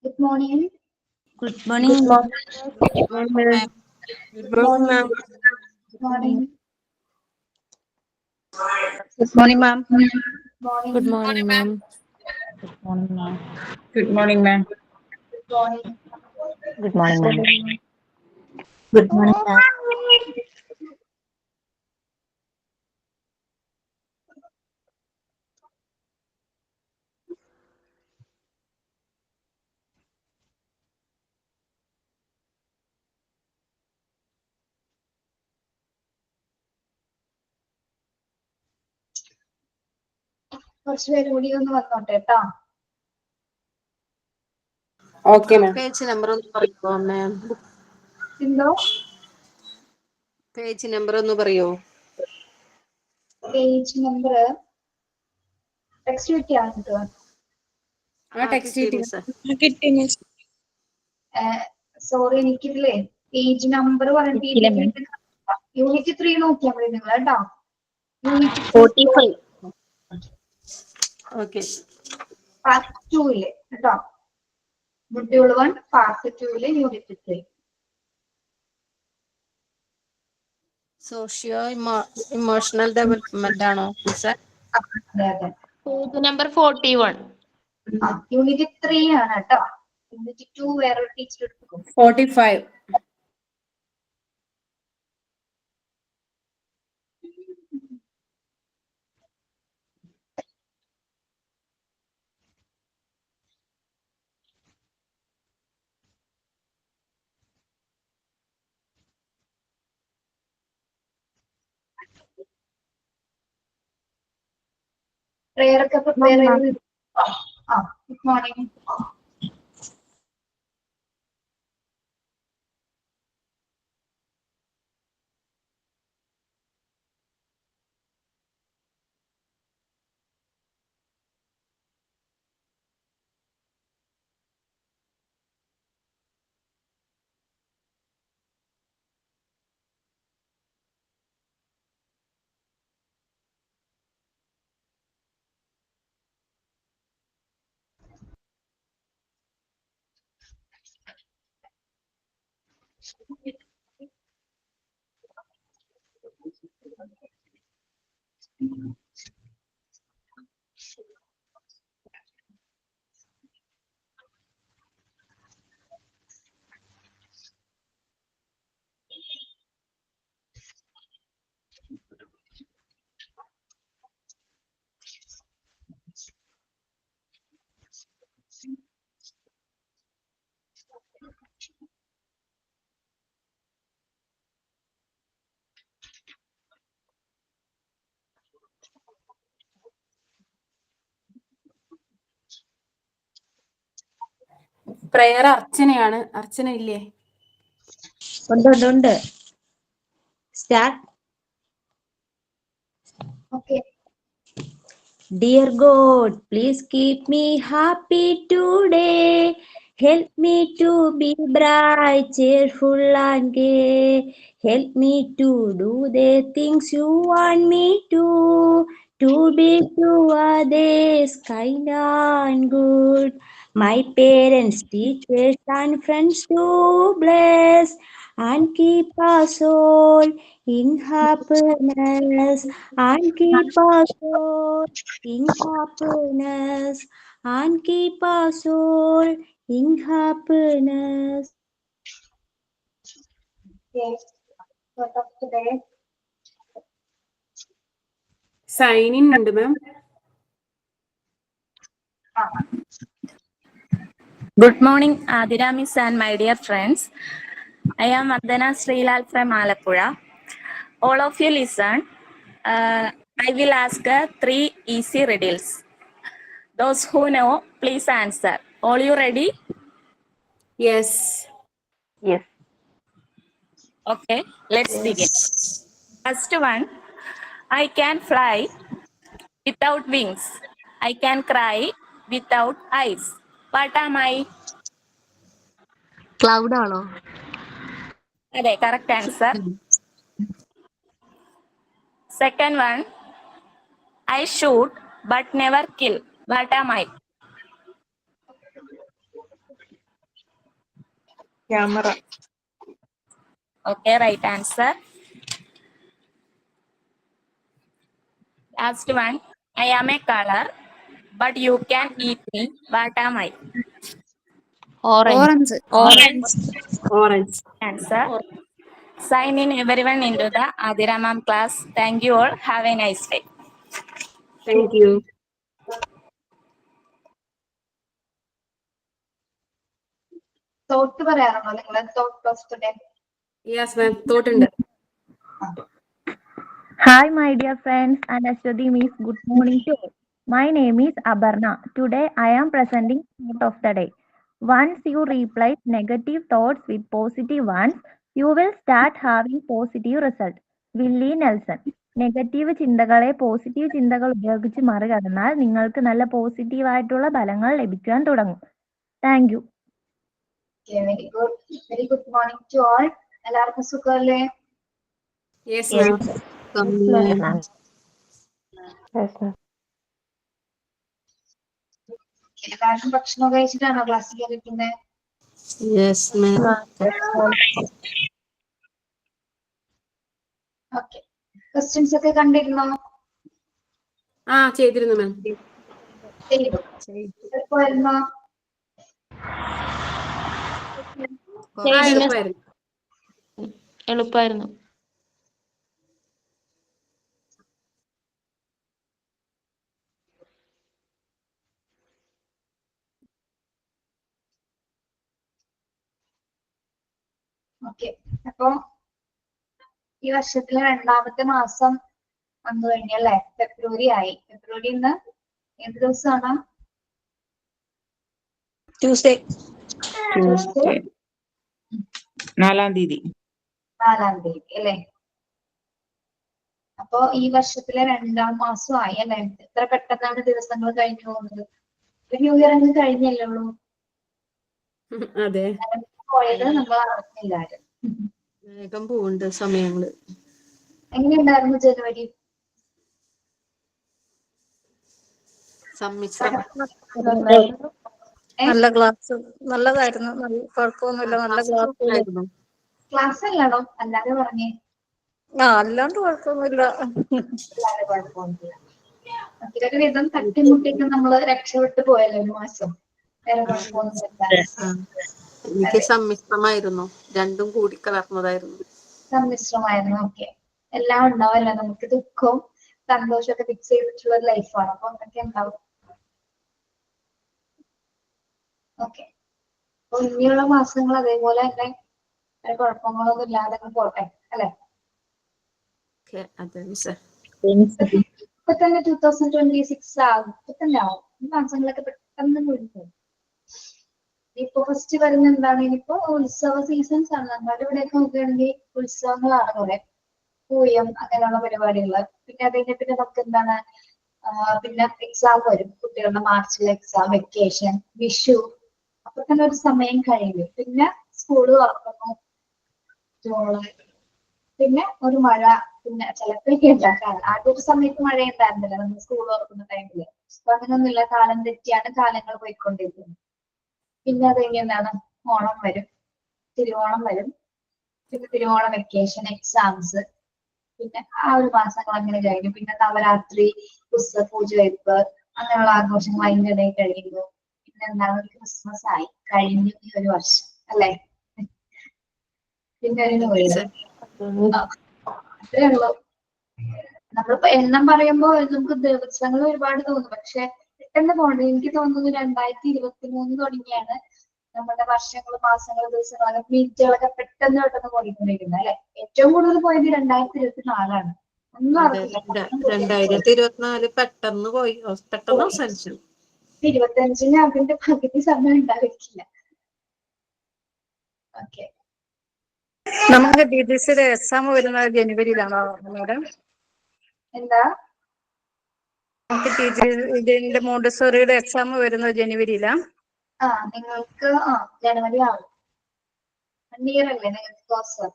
Good morning. Good morning. Good morning. Good morning. Good morning. Good morning. Good morning, ma'am. Good morning, ma'am. Good morning, ma'am. Good morning, ma'am. Good morning. Good morning, ma'am. Good morning, ma'am. കുറച്ച് പേര് കൂടി ഒന്ന് വന്നോട്ടെ കേട്ടോ. Okay, ma'am. Page number ഒന്ന് പറയുമോ മാം? എന്തോ page number ഒന്ന് പറയോ? പേജ് നമ്പർ ടെക്സ്റ്റ് കിട്ടിയാണോ? സോറി, എനിക്കിതില്ലേ പേജ് നമ്പർ കിട്ടിയില്ല, ma'am. യൂണിറ്റ് 3 നോക്കിയാൽ മതി നിങ്ങൾ കേട്ടോ. യൂണിറ്റ് 45. ഓക്കെ. പാർട്ട് 2 കേട്ടോ. Module 1 part 2 unit 3. Socio emotional development ആണോ സർ? അതെ അതെ. Page number 41. യൂണിറ്റ് 3 ആണ് കേട്ടോ. യൂണിറ്റ് 2 വേറൊരു ടീച്ചർ എടുക്കും. 45. പ്രേയറൊക്കെ പ്രിപ്പയർ ചെയ്ത്. Good morning. പ്രയർ അർച്ചനയാണ്. അർച്ചന ഇല്ലേ? ഉണ്ട്. Start. Okay. Dear God, please keep me happy today. Help me to be bright, cheerful and gay. Help me to do the things you want me to be to others kind and good. My parents, teachers and friends to bless and keep us all in happiness and keep us all in happiness and keep us all in happiness. What of today? Sign in ഉണ്ട് ma'am. Good morning, Adira Miss and my dear friends. I am Vandana Srilal from Alappuzha. All of you listen. I will ask 3 easy riddles. Those who know, please answer. All you ready? Yes. Yes. Okay, let's begin. First one, I can fly without wings. I can cry without eyes. What am I? Cloud ആണോ? Okay, correct answer. Second one, I shoot but never kill. What am I? Camera. Okay, right answer. Last one. I am a color, but you can eat me. What am I? Orange. Orange. Orange. Answer. Sign in everyone into the Adira ma'am class. Thank you all. Have a nice day. Thank you. Thought പറയാറുണ്ടോ നിങ്ങൾ? Thought of the day. Yes, ma'am. തോട്ടുണ്ട്. Hi, my dear friends and Ashwati Miss. Good morning to all. My name is Abarna. Today, I am presenting thought of the day. Once you replace negative thoughts with positive ones, you will start having positive result. Willie Nelson. Negative ചിന്തകളെ positive ചിന്തകൾ ഉപയോഗിച്ച് മറികടന്നാൽ നിങ്ങൾക്ക് നല്ല positive ആയിട്ടുള്ള ഫലങ്ങൾ ലഭിക്കാൻ തുടങ്ങും. Thank you. Very good. Very good morning to all. എല്ലാവർക്കും സുഖമല്ലേ? Yes, ma'am. എല്ലാവരും ഭക്ഷണം കഴിച്ചിട്ടാണോ ക്ലാസ്സിൽ കയറിയിരിക്കുന്നത്? Yes, ma'am. ഓക്കെ. ക്വസ്റ്റ്യൻസ് ഒക്കെ കണ്ടിരുന്നോ? ചെയ്തിരുന്നു മാം. എളുപ്പമായിരുന്നോ? എളുപ്പമായിരുന്നു. ഓക്കെ. അപ്പൊ ഈ വർഷത്തിലെ 2ാമത്തെ മാസം വന്നു കഴിഞ്ഞല്ലേ? ഫെബ്രുവരി ആയി. ഫെബ്രുവരി ഇന്ന് എന്ത് ദിവസമാണ്? Tuesday. 4-ാം തീയതി. 4-ാം തീയതി അല്ലേ? അപ്പൊ ഈ വർഷത്തിലെ 2ാം മാസമായി അല്ലെ? എത്ര പെട്ടെന്നാണ് ദിവസങ്ങൾ കഴിഞ്ഞു പോകുന്നത്. ന്യൂ ഇയർ അങ്ങ് കഴിഞ്ഞല്ലേ ഉള്ളൂ. അതെ. പോയത് നമ്മൾ അറിഞ്ഞില്ല ആരും. വേഗം പോകുന്നുണ്ട് സമയങ്ങള്. എങ്ങനെയുണ്ടായിരുന്നു ജനുവരി? സമ്മിശ്രം. നല്ല ക്ലാസ് നല്ലതായിരുന്നു. കുഴപ്പമൊന്നുമില്ല. നല്ല ക്ലാസ് ആയിരുന്നു. ക്ലാസ് അല്ലാണോ? അല്ലാതെ പറഞ്ഞേ. അല്ലാണ്ട് കുഴപ്പമൊന്നുമില്ല. അല്ലാതെ കുഴപ്പമൊന്നുമില്ല. ഒരു വിധം തട്ടിമുട്ടിയൊക്കെ നമ്മള് രക്ഷപ്പെട്ടു പോയല്ലോ ഒരു മാസം. വേറെ കുഴപ്പമൊന്നുമില്ല. എനിക്ക് സമ്മിശ്രമായിരുന്നു. രണ്ടും കൂടി കലർന്നതായിരുന്നു. സമ്മിശ്രമായിരുന്നു. ഓക്കെ. എല്ലാം ഉണ്ടാവല്ലോ. നമുക്ക് ദുഃഖവും സന്തോഷമൊക്കെ ഫിക്സ് ചെയ്തിട്ടുള്ള ഒരു ലൈഫാണ്. അപ്പൊ അതൊക്കെ ഉണ്ടാവും. ഓക്കെ. അപ്പൊ ഇനിയുള്ള മാസങ്ങൾ അതേപോലെ തന്നെ കുഴപ്പങ്ങളൊന്നും ഇല്ലാതെ പോട്ടെ അല്ലെ? അതെ മിസ്സേ. ഇപ്പൊ തന്നെ 2026 ആകും. ഇപ്പൊ തന്നെ ആവും. ഈ മാസങ്ങളൊക്കെ പെട്ടെന്ന് പോകും. ഇപ്പൊ ഫസ്റ്റ് വരുന്ന എന്താണ്? ഇനിയിപ്പോ ഉത്സവ സീസൺസ് ആണ്. നമ്മുടെ ഇവിടെയൊക്കെ നോക്കുകയാണെങ്കിൽ ഉത്സവങ്ങളാണ് കുറെ. പൂയം അങ്ങനെയുള്ള പരിപാടികള്. പിന്നെ അത് കഴിഞ്ഞ പിന്നെ നമുക്ക് എന്താണ് പിന്നെ എക്സാം വരും. കുട്ടികളുടെ മാർച്ചിലെ എക്സാം, വെക്കേഷൻ, വിഷു. അപ്പൊ തന്നെ ഒരു സമയം കഴിയും. പിന്നെ സ്കൂള് തുറക്കുന്നു. ജൂണ്. പിന്നെ ഒരു മഴ. പിന്നെ ചിലപ്പോഴൊക്കെ ഉണ്ടാക്കാറ്. ആദ്യ ഒരു സമയത്ത് മഴ ഉണ്ടായിരുന്നില്ല നമ്മൾ സ്കൂൾ തുറക്കുന്ന ടൈമില്. അപ്പൊ അങ്ങനെയൊന്നുമില്ല. കാലം തെറ്റിയാണ് കാലങ്ങൾ പോയിക്കൊണ്ടിരിക്കുന്നത്. പിന്നെ അത് കഴിഞ്ഞ് എന്താണ്? ഓണം വരും, തിരുവോണം വരും. പിന്നെ തിരുവോണം, വെക്കേഷൻ, എക്സാംസ്. പിന്നെ ആ ഒരു മാസങ്ങൾ അങ്ങനെ കഴിഞ്ഞു. പിന്നെ നവരാത്രി, പൂജ വെപ്പ് അങ്ങനെയുള്ള ആഘോഷങ്ങൾ അതിൻ്റെ ഇടയിൽ കഴിയുന്നു. പിന്നെ എന്താണ്? ക്രിസ്മസ് ആയി കഴിഞ്ഞു ഈ ഒരു വർഷം അല്ലെ? പിന്നെ ഒരു ന്യൂ ഇയർ. അത്രേ ഉള്ളൂ. നമ്മളിപ്പോ എണ്ണം പറയുമ്പോ നമുക്ക് ദിവസങ്ങൾ ഒരുപാട് തോന്നും. പക്ഷെ പെട്ടെന്ന് പോകണ്ട. എനിക്ക് തോന്നുന്നു 2023 തുടങ്ങിയാണ് നമ്മുടെ വർഷങ്ങൾ, മാസങ്ങൾ, ദിവസങ്ങളൊക്കെ മിനിറ്റുകളൊക്കെ പെട്ടെന്ന് പോയിക്കൊണ്ടിരിക്കുന്നത് അല്ലെ? ഏറ്റവും കൂടുതൽ പോയത് 2024 ഒന്നും അറിയില്ല. 2024 പെട്ടെന്ന് പോയി. പെട്ടെന്ന് അവസാനിച്ചു. 25 അതിന്റെ പകുതി സമയം ഉണ്ടായിരിക്കില്ല. ഓക്കെ. നമുക്ക് ഡിഗ്രിയുടെ എക്സാം വരുന്നത് ജനുവരിയിലാണോ മാഡം? എന്താ? നമുക്ക് ഇതിന്റെ മോണ്ടിസോറിയുടെ എക്സാം വരുന്നത് ജനുവരിയിലാ? നിങ്ങൾക്ക് ജനുവരി ആവും. 1 ഇയർ അല്ലേ നിങ്ങൾക്ക് കോഴ്സ്?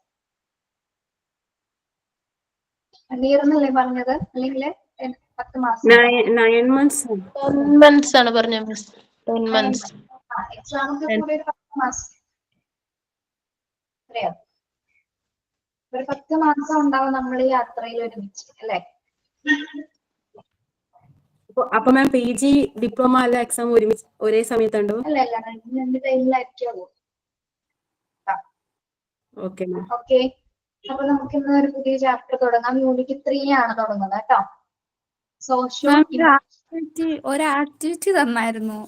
1 ഇയർ എന്നല്ലേ പറഞ്ഞത്? അല്ലെങ്കിൽ 10 മാസം 9 months. 10 months ആണ് പറഞ്ഞ മിസ്. 10 months. എക്സാം ഒക്കെ കൂടി ഒരു 10 മാസം അറിയോ? ഒരു 10 മാസം ഉണ്ടാവും നമ്മൾ ഈ യാത്രയിൽ ഒരുമിച്ച് അല്ലേ? അപ്പൊ മാം PG ഡിപ്ലോമ അല്ല എക്സാം ഒരുമിച്ച് ഒരേ സമയത്തുണ്ടോ? അല്ല അല്ല, 2 ടൈമിലായിരിക്കുള്ളൂ. Okay ma'am. ഓക്കെ, അപ്പൊ നമുക്ക് ഇന്ന് ഒരു പുതിയ ചാപ്റ്റർ തുടങ്ങാം. യൂണിറ്റ് 3 ആണ് തുടങ്ങുന്നത് കേട്ടോ. സോഷ്യോ ഒരു ആക്ടിവിറ്റി തന്നായിരുന്നു.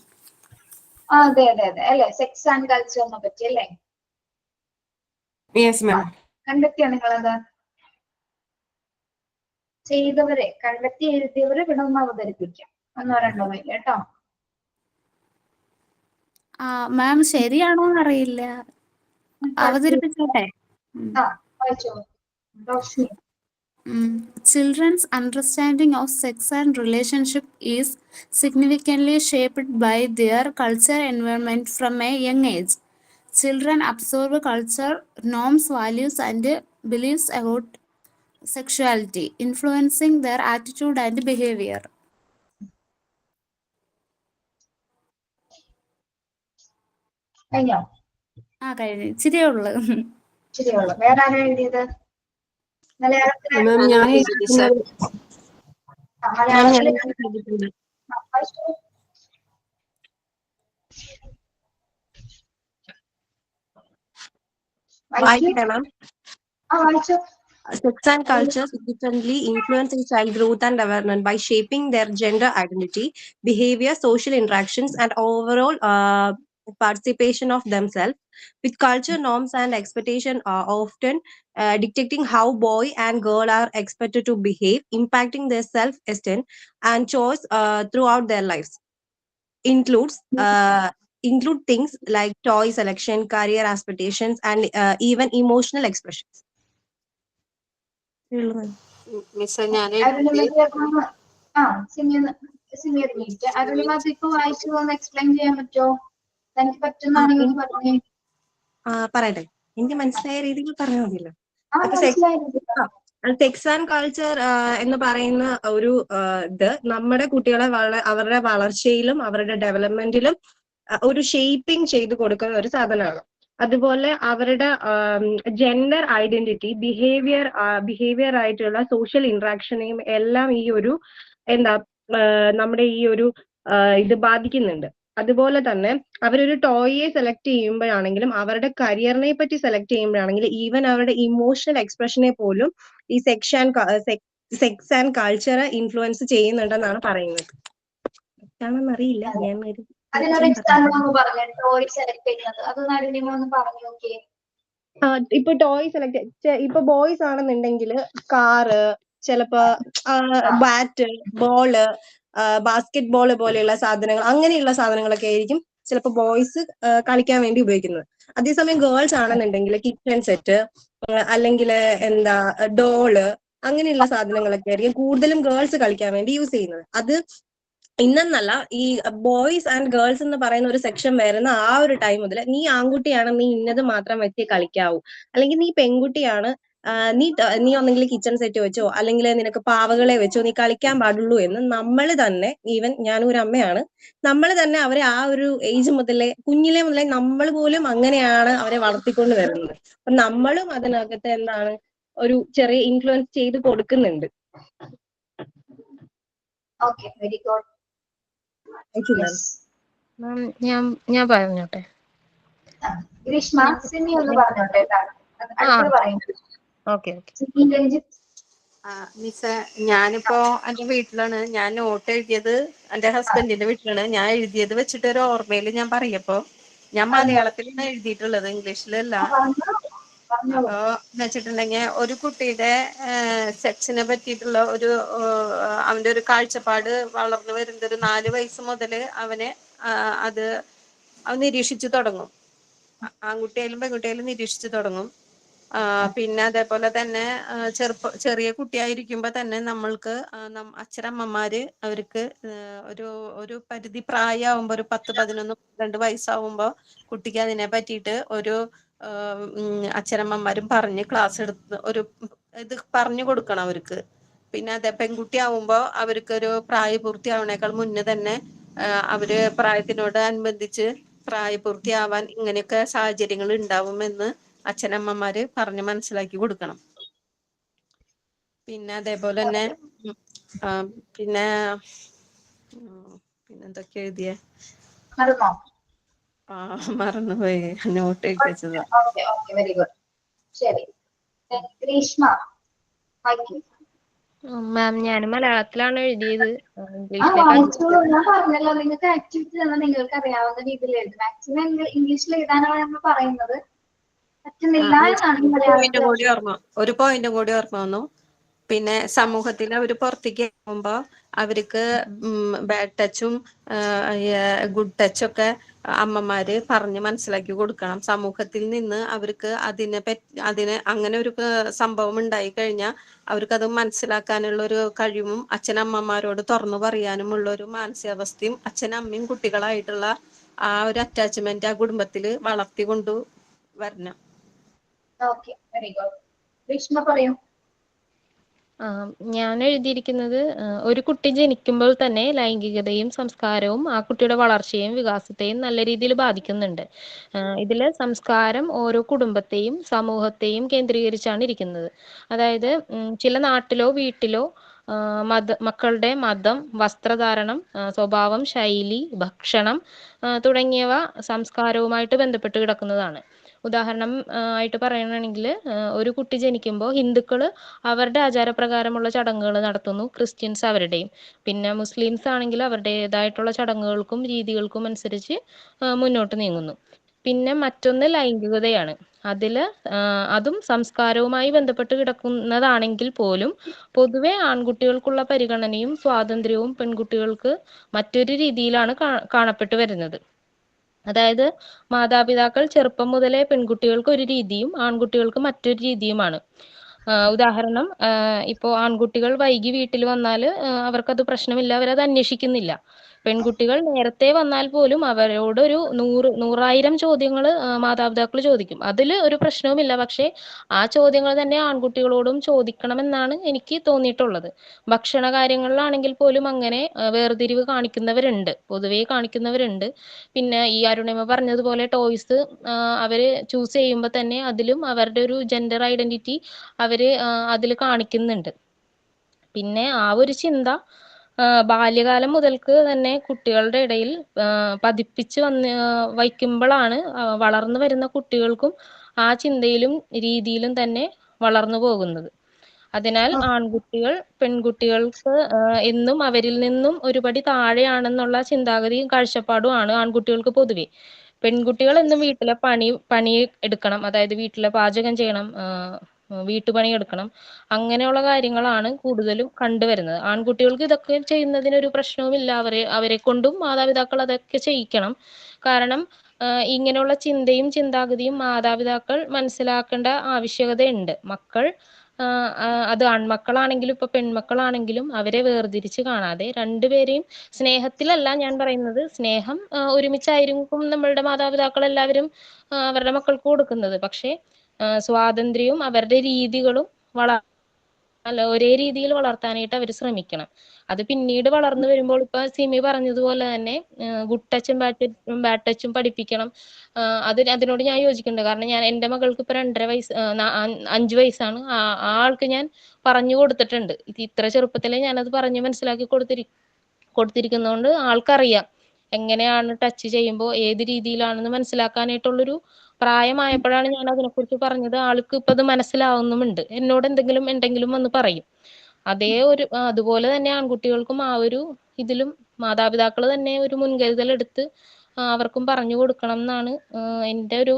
അതെ അതെ അതെ അല്ലെ, സെക്സ് ആൻഡ് കൾച്ചറിനെ പറ്റി അല്ലേ? Yes ma'am. കണ്ടെത്തിയോ നിങ്ങളത്? ചെയ്തവരെ കണ്ടെത്തി എഴുതിയവരെ ഇവിടെ ഒന്ന് അവതരിപ്പിക്കാം. 1-2 പേര് കേട്ടോ. മാം ശരിയാണോ എന്നറിയില്ല, അവതരിപ്പിച്ചോട്ടെ. ആ, വായിച്ചോളൂ. Roshni. Children's understanding of sex and relationship is significantly shaped by their culture environment from a young age. Children absorb culture, norms, values, and beliefs about sexuality, influencing their attitude and behavior. കഴിഞ്ഞോ? കഴിഞ്ഞു, ഇച്ചിരിയേ ഉള്ളു. ശരിയുള്ളൂ. വേറെ ആരാ എഴുതിയത്? മലയാളത്തിലെ മാം ഞാൻ മലയാളത്തിലെ എഴുതിയിട്ടുണ്ട്. വായിച്ചോളൂ. വായിക്കട്ടെ മാം. വായിച്ചോ. Sex and culture significantly influence a child growth and development by shaping their gender identity, behavior, social interactions, and overall participation of themselves. With culture norms and expectation are often dictating how boy and girl are expected to behave, impacting their self-esteem and choice throughout their lives. Include things like toy selection, career aspirations, and even emotional expressions. Miss ഞാൻ അരുണിമ ഇപ്പൊ വായിച്ചു ഒന്ന് explain ചെയ്യാൻ പറ്റുമോ? തനിക്ക് പറ്റുന്നാണെങ്കിൽ പറഞ്ഞേ. പറയട്ടെ, എനിക്ക് മനസ്സിലായ രീതിയിൽ പറഞ്ഞാൽ മതിയല്ലോ. മനസ്സിലായിരുന്നു. സെക്സ് ആൻഡ് കൾച്ചർ എന്ന് പറയുന്ന ഒരു ഇത് നമ്മുടെ കുട്ടികളെ അവരുടെ വളർച്ചയിലും അവരുടെ ഡെവലപ്മെന്റിലും ഒരു ഷേപ്പിംഗ് ചെയ്ത് കൊടുക്കുന്ന ഒരു സാധനമാണ്. അതുപോലെ അവരുടെ ജെൻഡർ ഐഡന്റിറ്റി, ബിഹേവിയർ ആയിട്ടുള്ള സോഷ്യൽ ഇന്ററാക്ഷനെയും എല്ലാം ഈ ഒരു നമ്മുടെ ഈ ഒരു ഇത് ബാധിക്കുന്നുണ്ട്. അതുപോലെ തന്നെ അവരൊരു ടോയെ സെലക്ട് ചെയ്യുമ്പോഴാണെങ്കിലും അവരുടെ കരിയറിനെ പറ്റി സെലക്ട് ചെയ്യുമ്പോഴാണെങ്കിലും ഈവൻ അവരുടെ ഇമോഷണൽ എക്സ്പ്രഷനെ പോലും ഈ സെക്സ് ആൻഡ് കൾച്ചർ ഇൻഫ്ലുവൻസ് ചെയ്യുന്നുണ്ടെന്നാണ് പറയുന്നത്. അറിയില്ല, ഞാൻ അതിനൊരു എക്സാമ്പിൾ ഒന്ന് പറഞ്ഞു. ടോയ് സെലക്ട് ചെയ്യുന്നത് അതൊന്ന് അരുണിമ ഒന്ന് പറഞ്ഞു നോക്കിയേ. ഇപ്പൊ ടോയ് സെലക്ട് ഇപ്പൊ ബോയ്സ് ആണെന്നുണ്ടെങ്കിൽ കാറ്, ചിലപ്പോ ബാറ്റ്, ബോള്, ബാസ്കറ്റ് ബോള് പോലെയുള്ള സാധനങ്ങൾ, അങ്ങനെയുള്ള സാധനങ്ങളൊക്കെ ആയിരിക്കും ചിലപ്പോ ബോയ്സ് കളിക്കാൻ വേണ്ടി ഉപയോഗിക്കുന്നത്. അതേസമയം ഗേൾസ് ആണെന്നുണ്ടെങ്കിൽ കിച്ചൺ സെറ്റ് അല്ലെങ്കിൽ ഡോള്, അങ്ങനെയുള്ള സാധനങ്ങളൊക്കെ ആയിരിക്കും കൂടുതലും ഗേൾസ് കളിക്കാൻ വേണ്ടി യൂസ് ചെയ്യുന്നത്. അത് ഇന്നെന്നല്ല, ഈ ബോയ്സ് ആൻഡ് ഗേൾസ് എന്ന് പറയുന്ന ഒരു സെക്ഷൻ വരുന്ന ആ ഒരു ടൈം മുതൽ നീ ആൺകുട്ടിയാണ്, നീ ഇന്നത് മാത്രം വെച്ച് കളിക്കാവൂ, അല്ലെങ്കിൽ നീ പെൺകുട്ടിയാണ്, നീ ഒന്നെങ്കിൽ കിച്ചൺ സെറ്റ് വെച്ചോ അല്ലെങ്കിൽ നിനക്ക് പാവകളെ വെച്ചോ നീ കളിക്കാൻ പാടുള്ളൂ എന്ന് നമ്മൾ തന്നെ, ഈവൻ ഞാനും ഒരു അമ്മയാണ്, നമ്മൾ തന്നെ അവരെ ആ ഒരു ഏജ് മുതലേ, കുഞ്ഞിലെ മുതലേ നമ്മൾ പോലും അങ്ങനെയാണ് അവരെ വളർത്തിക്കൊണ്ട് വരുന്നത്. അപ്പൊ നമ്മളും അതിനകത്ത് ഒരു ചെറിയ ഇൻഫ്ലുവൻസ് ചെയ്ത് കൊടുക്കുന്നുണ്ട്. Okay, very good. ഞാൻ പറഞ്ഞോട്ടെ. ഗ്രീഷ്മ, സിമി ഒന്ന് പറഞ്ഞോട്ടെ. ഓക്കെ. മിസ് ഞാനിപ്പോ എന്റെ വീട്ടിലാണ്. ഞാൻ നോട്ട് എഴുതിയത് എന്റെ ഹസ്ബൻഡിന്റെ വീട്ടിലാണ്. ഞാൻ എഴുതിയത് വെച്ചിട്ട് ഒരു ഓർമ്മയില് ഞാൻ പറയപ്പോ ഞാൻ മലയാളത്തിലാണ് എഴുതിയിട്ടുള്ളത്, ഇംഗ്ലീഷിലല്ല. അപ്പൊ എന്ന് വെച്ചിട്ടുണ്ടെങ്കിൽ ഒരു കുട്ടിയുടെ സെക്സിനെ പറ്റിയിട്ടുള്ള അവന്റെ ഒരു കാഴ്ചപ്പാട് വളർന്നു വരുന്നത് ഒരു 4 വയസ്സ് മുതല് അവൻ നിരീക്ഷിച്ചു തുടങ്ങും. ആൺകുട്ടിയായാലും പെൺകുട്ടിയായാലും നിരീക്ഷിച്ചു തുടങ്ങും. പിന്നെ അതേപോലെ തന്നെ ചെറിയ കുട്ടിയായിരിക്കുമ്പോ തന്നെ നമ്മൾക്ക് അച്ഛനമ്മമാര് അവർക്ക് ഒരു പരിധി പ്രായമാകുമ്പോ ഒരു 10, 11, 12 വയസ്സാവുമ്പോ കുട്ടിക്ക് അതിനെ പറ്റിയിട്ട് അച്ഛനമ്മമാരും പറഞ്ഞ് ക്ലാസ് എടുത്ത് ഇത് പറഞ്ഞു കൊടുക്കണം അവർക്ക്. പിന്നെ അതെ പെൺകുട്ടി ആവുമ്പോൾ അവർക്കൊരു പ്രായപൂർത്തിയാവണേക്കാൾ മുന്നേ തന്നെ അവര് പ്രായത്തിനോട് അനുബന്ധിച്ച് പ്രായപൂർത്തിയാവാൻ ഇങ്ങനെയൊക്കെ സാഹചര്യങ്ങൾ ഉണ്ടാവുമെന്ന് അച്ഛനമ്മമാര് പറഞ്ഞ് മനസ്സിലാക്കി കൊടുക്കണം. പിന്നെ അതേപോലെ തന്നെ പിന്നെ പിന്നെന്തൊക്കെ എഴുതിയേ മറന്നോ? മറന്നുപോയി, നോട്ട് എഴുതി വെച്ചതാ. Okay okay, very good. ശരി, ഗ്രീഷ്മ. മാം ഞാൻ മലയാളത്തിലാണ് എഴുതിയത്, ആ ഇംഗ്ലീഷിലേക്ക് വായിച്ചോളൂ. ഞാൻ പറഞ്ഞല്ലോ നിങ്ങൾക്ക് ആക്ടിവിറ്റി തന്നാൽ നിങ്ങൾക്ക് അറിയാവുന്ന രീതിയിൽ എഴുതും. മാക്സിമം ഇംഗ്ലീഷിൽ എഴുതാനാണ് നമ്മൾ പറയുന്നത്. പറ്റുന്നില്ല എന്നാണ് മലയാളത്തിൽ. ഒരു പോയിന്റും കൂടി ഓർമ്മ വന്നു. പിന്നെ സമൂഹത്തിൽ അവർ പുറത്തേക്ക് ഇറങ്ങുമ്പോൾ അവർക്ക് ബാഡ് ടച്ചും ഗുഡ് ടച്ചും ഒക്കെ അമ്മമാര് പറഞ്ഞ് മനസ്സിലാക്കി കൊടുക്കണം. സമൂഹത്തിൽ നിന്ന് അവർക്ക് അതിനെ അങ്ങനെ ഒരു സംഭവം ഉണ്ടായി കഴിഞ്ഞാൽ അവർക്കത് മനസ്സിലാക്കാനുള്ള ഒരു കഴിവും അച്ഛനമ്മമാരോട് തുറന്നു പറയാനുമുള്ള ഒരു മാനസികാവസ്ഥയും അച്ഛനമ്മയും കുട്ടികളായിട്ടുള്ള ആ ഒരു അറ്റാച്ച്മെന്റ് ആ കുടുംബത്തിൽ വളർത്തിക്കൊണ്ടു വരണം. Okay, very good. ഗ്രീഷ്മ പറയൂ. ഞാൻ എഴുതിയിരിക്കുന്നത് ഒരു കുട്ടി ജനിക്കുമ്പോൾ തന്നെ ലൈംഗികതയും സംസ്കാരവും ആ കുട്ടിയുടെ വളർച്ചയെയും വികാസത്തെയും നല്ല രീതിയിൽ ബാധിക്കുന്നുണ്ട്. ഇതിൽ സംസ്കാരം ഓരോ കുടുംബത്തെയും സമൂഹത്തെയും കേന്ദ്രീകരിച്ചാണ് ഇരിക്കുന്നത്. അതായത് ചില നാട്ടിലോ വീട്ടിലോ മക്കളുടെ മതം, വസ്ത്രധാരണം, സ്വഭാവം, ശൈലി, ഭക്ഷണം തുടങ്ങിയവ സംസ്കാരവുമായിട്ട് ബന്ധപ്പെട്ട് കിടക്കുന്നതാണ്. ഉദാഹരണം ആയിട്ട് പറയുകയാണെങ്കിൽ ഒരു കുട്ടി ജനിക്കുമ്പോൾ ഹിന്ദുക്കൾ അവരുടെ ആചാരപ്രകാരമുള്ള ചടങ്ങുകൾ നടത്തുന്നു, ക്രിസ്ത്യൻസ് അവരുടെയും. പിന്നെ മുസ്ലിംസ് ആണെങ്കിൽ അവരുടേതായിട്ടുള്ള ചടങ്ങുകൾക്കും രീതികൾക്കും അനുസരിച്ച് മുന്നോട്ട് നീങ്ങുന്നു. പിന്നെ മറ്റൊന്ന് ലൈംഗികതയാണ്. അതും സംസ്കാരവുമായി ബന്ധപ്പെട്ട് കിടക്കുന്നതാണെങ്കിൽ പോലും പൊതുവെ ആൺകുട്ടികൾക്കുള്ള പരിഗണനയും സ്വാതന്ത്ര്യവും പെൺകുട്ടികൾക്ക് മറ്റൊരു രീതിയിലാണ് കാണപ്പെട്ടു വരുന്നത്. അതായത് മാതാപിതാക്കൾ ചെറുപ്പം മുതലേ പെൺകുട്ടികൾക്ക് ഒരു രീതിയും ആൺകുട്ടികൾക്ക് മറ്റൊരു രീതിയുമാണ്. ഉദാഹരണം, ഇപ്പോൾ ആൺകുട്ടികൾ വൈകി വീട്ടിൽ വന്നാൽ അവർക്കത് പ്രശ്നമില്ല, അവരത് അന്വേഷിക്കുന്നില്ല. പെൺകുട്ടികൾ നേരത്തെ വന്നാൽ പോലും അവരോട് ഒരു 100,000 ചോദ്യങ്ങൾ മാതാപിതാക്കൾ ചോദിക്കും. അതിൽ ഒരു പ്രശ്നവുമില്ല. പക്ഷേ ആ ചോദ്യങ്ങൾ തന്നെ ആൺകുട്ടികളോടും ചോദിക്കണമെന്നാണ് എനിക്ക് തോന്നിയിട്ടുള്ളത്. ഭക്ഷണ കാര്യങ്ങളിലാണെങ്കിൽ പോലും അങ്ങനെ വേർതിരിവ് കാണിക്കുന്നവരുണ്ട്, പൊതുവേ കാണിക്കുന്നവരുണ്ട്. പിന്നെ ഈ അരുണിമ പറഞ്ഞതുപോലെ ടോയ്സ് അവർ ചൂസ് ചെയ്യുമ്പോൾ തന്നെ അതിലും അവരുടെ ഒരു ജെൻഡർ ഐഡന്റിറ്റി അവര് അതിൽ കാണിക്കുന്നുണ്ട്. പിന്നെ ആ ഒരു ചിന്ത ബാല്യകാലം മുതൽക്ക് തന്നെ കുട്ടികളുടെ ഇടയിൽ പതിപ്പിച്ച് വയ്ക്കുമ്പോഴാണ് വളർന്നു വരുന്ന കുട്ടികൾക്കും ആ ചിന്തയിലും രീതിയിലും തന്നെ വളർന്നു പോകുന്നത്. അതിനാൽ ആൺകുട്ടികൾ പെൺകുട്ടികൾക്ക് എന്നും അവരിൽ നിന്നും ഒരുപടി താഴെയാണെന്നുള്ള ചിന്താഗതിയും കാഴ്ചപ്പാടുമാണ് ആൺകുട്ടികൾക്ക് പൊതുവെ. പെൺകുട്ടികൾ എന്നും വീട്ടിലെ പണി എടുക്കണം, അതായത് വീട്ടിലെ പാചകം ചെയ്യണം, വീട്ടുപണി എടുക്കണം, അങ്ങനെയുള്ള കാര്യങ്ങളാണ് കൂടുതലും കണ്ടുവരുന്നത്. ആൺകുട്ടികൾക്ക് ഇതൊക്കെ ചെയ്യുന്നതിനൊരു പ്രശ്നവുമില്ല, അവരെ കൊണ്ടും മാതാപിതാക്കൾ അതൊക്കെ ചെയ്യിക്കണം. കാരണം ഇങ്ങനെയുള്ള ചിന്തയും ചിന്താഗതിയും മാതാപിതാക്കൾ മനസ്സിലാക്കേണ്ട ആവശ്യകതയുണ്ട്. മക്കൾ അത് ആൺമക്കളാണെങ്കിലും ഇപ്പൊ പെൺമക്കളാണെങ്കിലും അവരെ വേർതിരിച്ച് കാണാതെ രണ്ടുപേരെയും സ്നേഹത്തിലല്ല ഞാൻ പറയുന്നത്, സ്നേഹം ഒരുമിച്ചായിരിക്കും നമ്മളുടെ മാതാപിതാക്കൾ എല്ലാവരും അവരുടെ മക്കൾക്ക് കൊടുക്കുന്നത്. പക്ഷേ സ്വാതന്ത്ര്യവും അവരുടെ രീതികളും ഒരേ രീതിയിൽ വളർത്താനായിട്ട് അവർ ശ്രമിക്കണം. അത് പിന്നീട് വളർന്നു വരുമ്പോൾ ഇപ്പൊ സിമി പറഞ്ഞതുപോലെ തന്നെ ഗുഡ് ടച്ചും ബാഡ് ടച്ചും പഠിപ്പിക്കണം. അതിനോട് ഞാൻ യോജിക്കുന്നുണ്ട്. കാരണം ഞാൻ എൻ്റെ മകൾക്ക് ഇപ്പൊ 5 വയസ്സാണ്. ആ ആൾക്ക് ഞാൻ പറഞ്ഞു കൊടുത്തിട്ടുണ്ട്. ഇത്ര ചെറുപ്പത്തിലെ ഞാനത് പറഞ്ഞ് മനസ്സിലാക്കി കൊടുത്തിരിക്കുന്നതുകൊണ്ട് ആൾക്കറിയാം എങ്ങനെയാണ് ടച്ച് ചെയ്യുമ്പോൾ ഏത് രീതിയിലാണെന്ന് മനസ്സിലാക്കാനായിട്ടുള്ളൊരു പ്രായമായപ്പോഴാണ് ഞാൻ അതിനെക്കുറിച്ച് പറഞ്ഞത്. ആൾക്ക് ഇപ്പൊ അത് മനസ്സിലാവുന്നുമുണ്ട്. എന്നോട് എന്തെങ്കിലും ഉണ്ടെങ്കിലും വന്ന് പറയും. അതുപോലെ തന്നെ ആൺകുട്ടികൾക്കും ആ ഒരു ഇതിലും മാതാപിതാക്കൾ തന്നെ ഒരു മുൻകരുതൽ എടുത്ത് അവർക്കും പറഞ്ഞു കൊടുക്കണം എന്നാണ് എൻ്റെ ഒരു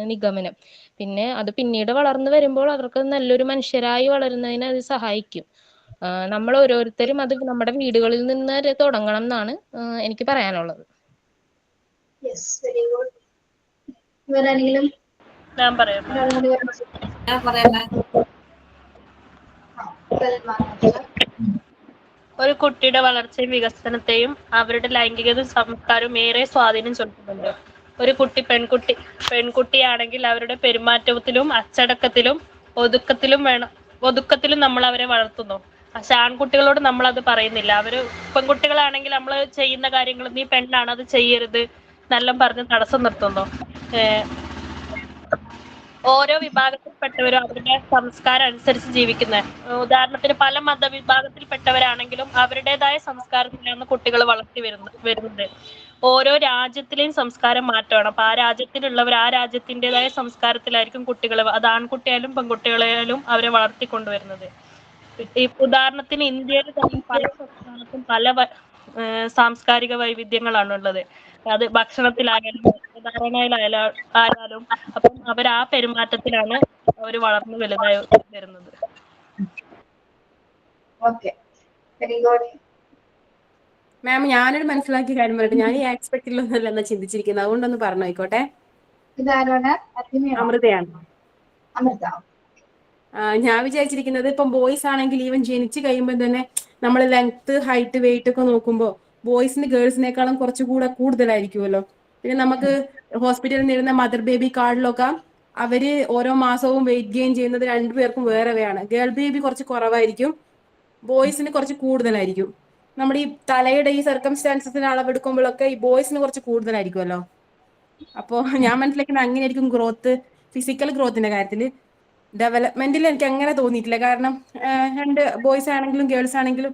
നിഗമനം. പിന്നെ അത് പിന്നീട് വളർന്നു വരുമ്പോൾ അവർക്ക് നല്ലൊരു മനുഷ്യരായി വളരുന്നതിന് അത് സഹായിക്കും. നമ്മൾ ഓരോരുത്തരും അത് നമ്മുടെ വീടുകളിൽ നിന്ന് തുടങ്ങണം എന്നാണ് എനിക്ക് പറയാനുള്ളത്. ഞാൻ പറയാം. ഒരു കുട്ടിയുടെ വളർച്ചയും വികസനത്തെയും അവരുടെ ലൈംഗികതയും സംസ്കാരവും ഏറെ സ്വാധീനം ചെലുത്തുന്നുണ്ട്. ഒരു പെൺകുട്ടിയാണെങ്കിൽ അവരുടെ പെരുമാറ്റത്തിലും അച്ചടക്കത്തിലും ഒതുക്കത്തിലും വേണം ഒതുക്കത്തിലും നമ്മൾ അവരെ വളർത്തുന്നു. പക്ഷെ ആൺകുട്ടികളോട് നമ്മൾ അത് പറയുന്നില്ല. അവര് പെൺകുട്ടികളാണെങ്കിൽ നമ്മൾ ചെയ്യുന്ന കാര്യങ്ങൾ നീ പെണ്ണാണ് അത് ചെയ്യരുത് എന്നെല്ലാം പറഞ്ഞ് തടസ്സം നിർത്തുന്നു. ഓരോ വിഭാഗത്തിൽപ്പെട്ടവരും അവരുടെ സംസ്കാരം അനുസരിച്ച് ജീവിക്കുന്നത്. ഉദാഹരണത്തിന് പല മതവിഭാഗത്തിൽപ്പെട്ടവരാണെങ്കിലും അവരുടേതായ സംസ്കാരത്തിലാണ് കുട്ടികൾ വളർത്തി വരുന്നത്. ഓരോ രാജ്യത്തിലെയും സംസ്കാരം മാറ്റമാണ്. അപ്പൊ ആ രാജ്യത്തിലുള്ളവർ ആ രാജ്യത്തിൻ്റെതായ സംസ്കാരത്തിലായിരിക്കും കുട്ടികളെ, അത് ആൺകുട്ടിയായാലും പെൺകുട്ടികളായാലും അവരെ വളർത്തിക്കൊണ്ടുവരുന്നത്. ഈ ഉദാഹരണത്തിന് ഇന്ത്യയിൽ തന്നെ പല സംസ്ഥാനത്തും പല സാംസ്കാരിക വൈവിധ്യങ്ങളാണ് ഉള്ളത്. അത് ഭക്ഷണത്തിലായാലും ധാരണയിലായാലും അപ്പം അവർ ആ പെരുമാറ്റത്തിലാണ് അവർ വളർന്നു വലുതായി വരുന്നത്. മാം ഞാനൊരു മനസ്സിലാക്കിയ കാര്യം പറയട്ടെ. ഞാൻ ഈ ആസ്പെക്റ്റിലൊന്നുമല്ല എന്നാ ചിന്തിച്ചിരിക്കുന്നത്, അതുകൊണ്ടൊന്ന് പറഞ്ഞു ആയിക്കോട്ടെ. അമൃതയാണ്. ഞാൻ വിചാരിച്ചിരിക്കുന്നത് ഇപ്പം ബോയ്സ് ആണെങ്കിൽ ഈവൻ ജനിച്ചു കഴിയുമ്പോൾ തന്നെ നമ്മൾ ലെങ്ത് ഹൈറ്റ് വെയിറ്റ് ഒക്കെ നോക്കുമ്പോൾ ബോയ്സിന് ഗേൾസിനേക്കാളും കുറച്ചുകൂടെ കൂടുതലായിരിക്കുമല്ലോ. പിന്നെ നമുക്ക് ഹോസ്പിറ്റലിൽ നിന്നിരുന്ന മദർ ബേബി കാർഡിലൊക്കെ അവര് ഓരോ മാസവും വെയിറ്റ് ഗെയിൻ ചെയ്യുന്നത് രണ്ടുപേർക്കും വേറെയാണ്. ഗേൾ ബേബി കുറച്ച് കുറവായിരിക്കും, ബോയ്സിന് കുറച്ച് കൂടുതലായിരിക്കും. നമ്മുടെ ഈ തലയുടെ ഈ സർക്കംസ്റ്റാൻസസിന് അളവെടുക്കുമ്പോഴൊക്കെ ഈ ബോയ്സിന് കുറച്ച് കൂടുതലായിരിക്കുമല്ലോ. അപ്പോൾ ഞാൻ മനസ്സിലാക്കുന്നത് അങ്ങനെയായിരിക്കും ഗ്രോത്ത്, ഫിസിക്കൽ ഗ്രോത്തിന്റെ കാര്യത്തിൽ. ഡെവലപ്മെന്റിൽ എനിക്ക് അങ്ങനെ തോന്നിയിട്ടില്ല. കാരണം രണ്ട് ബോയ്സ് ആണെങ്കിലും ഗേൾസ് ആണെങ്കിലും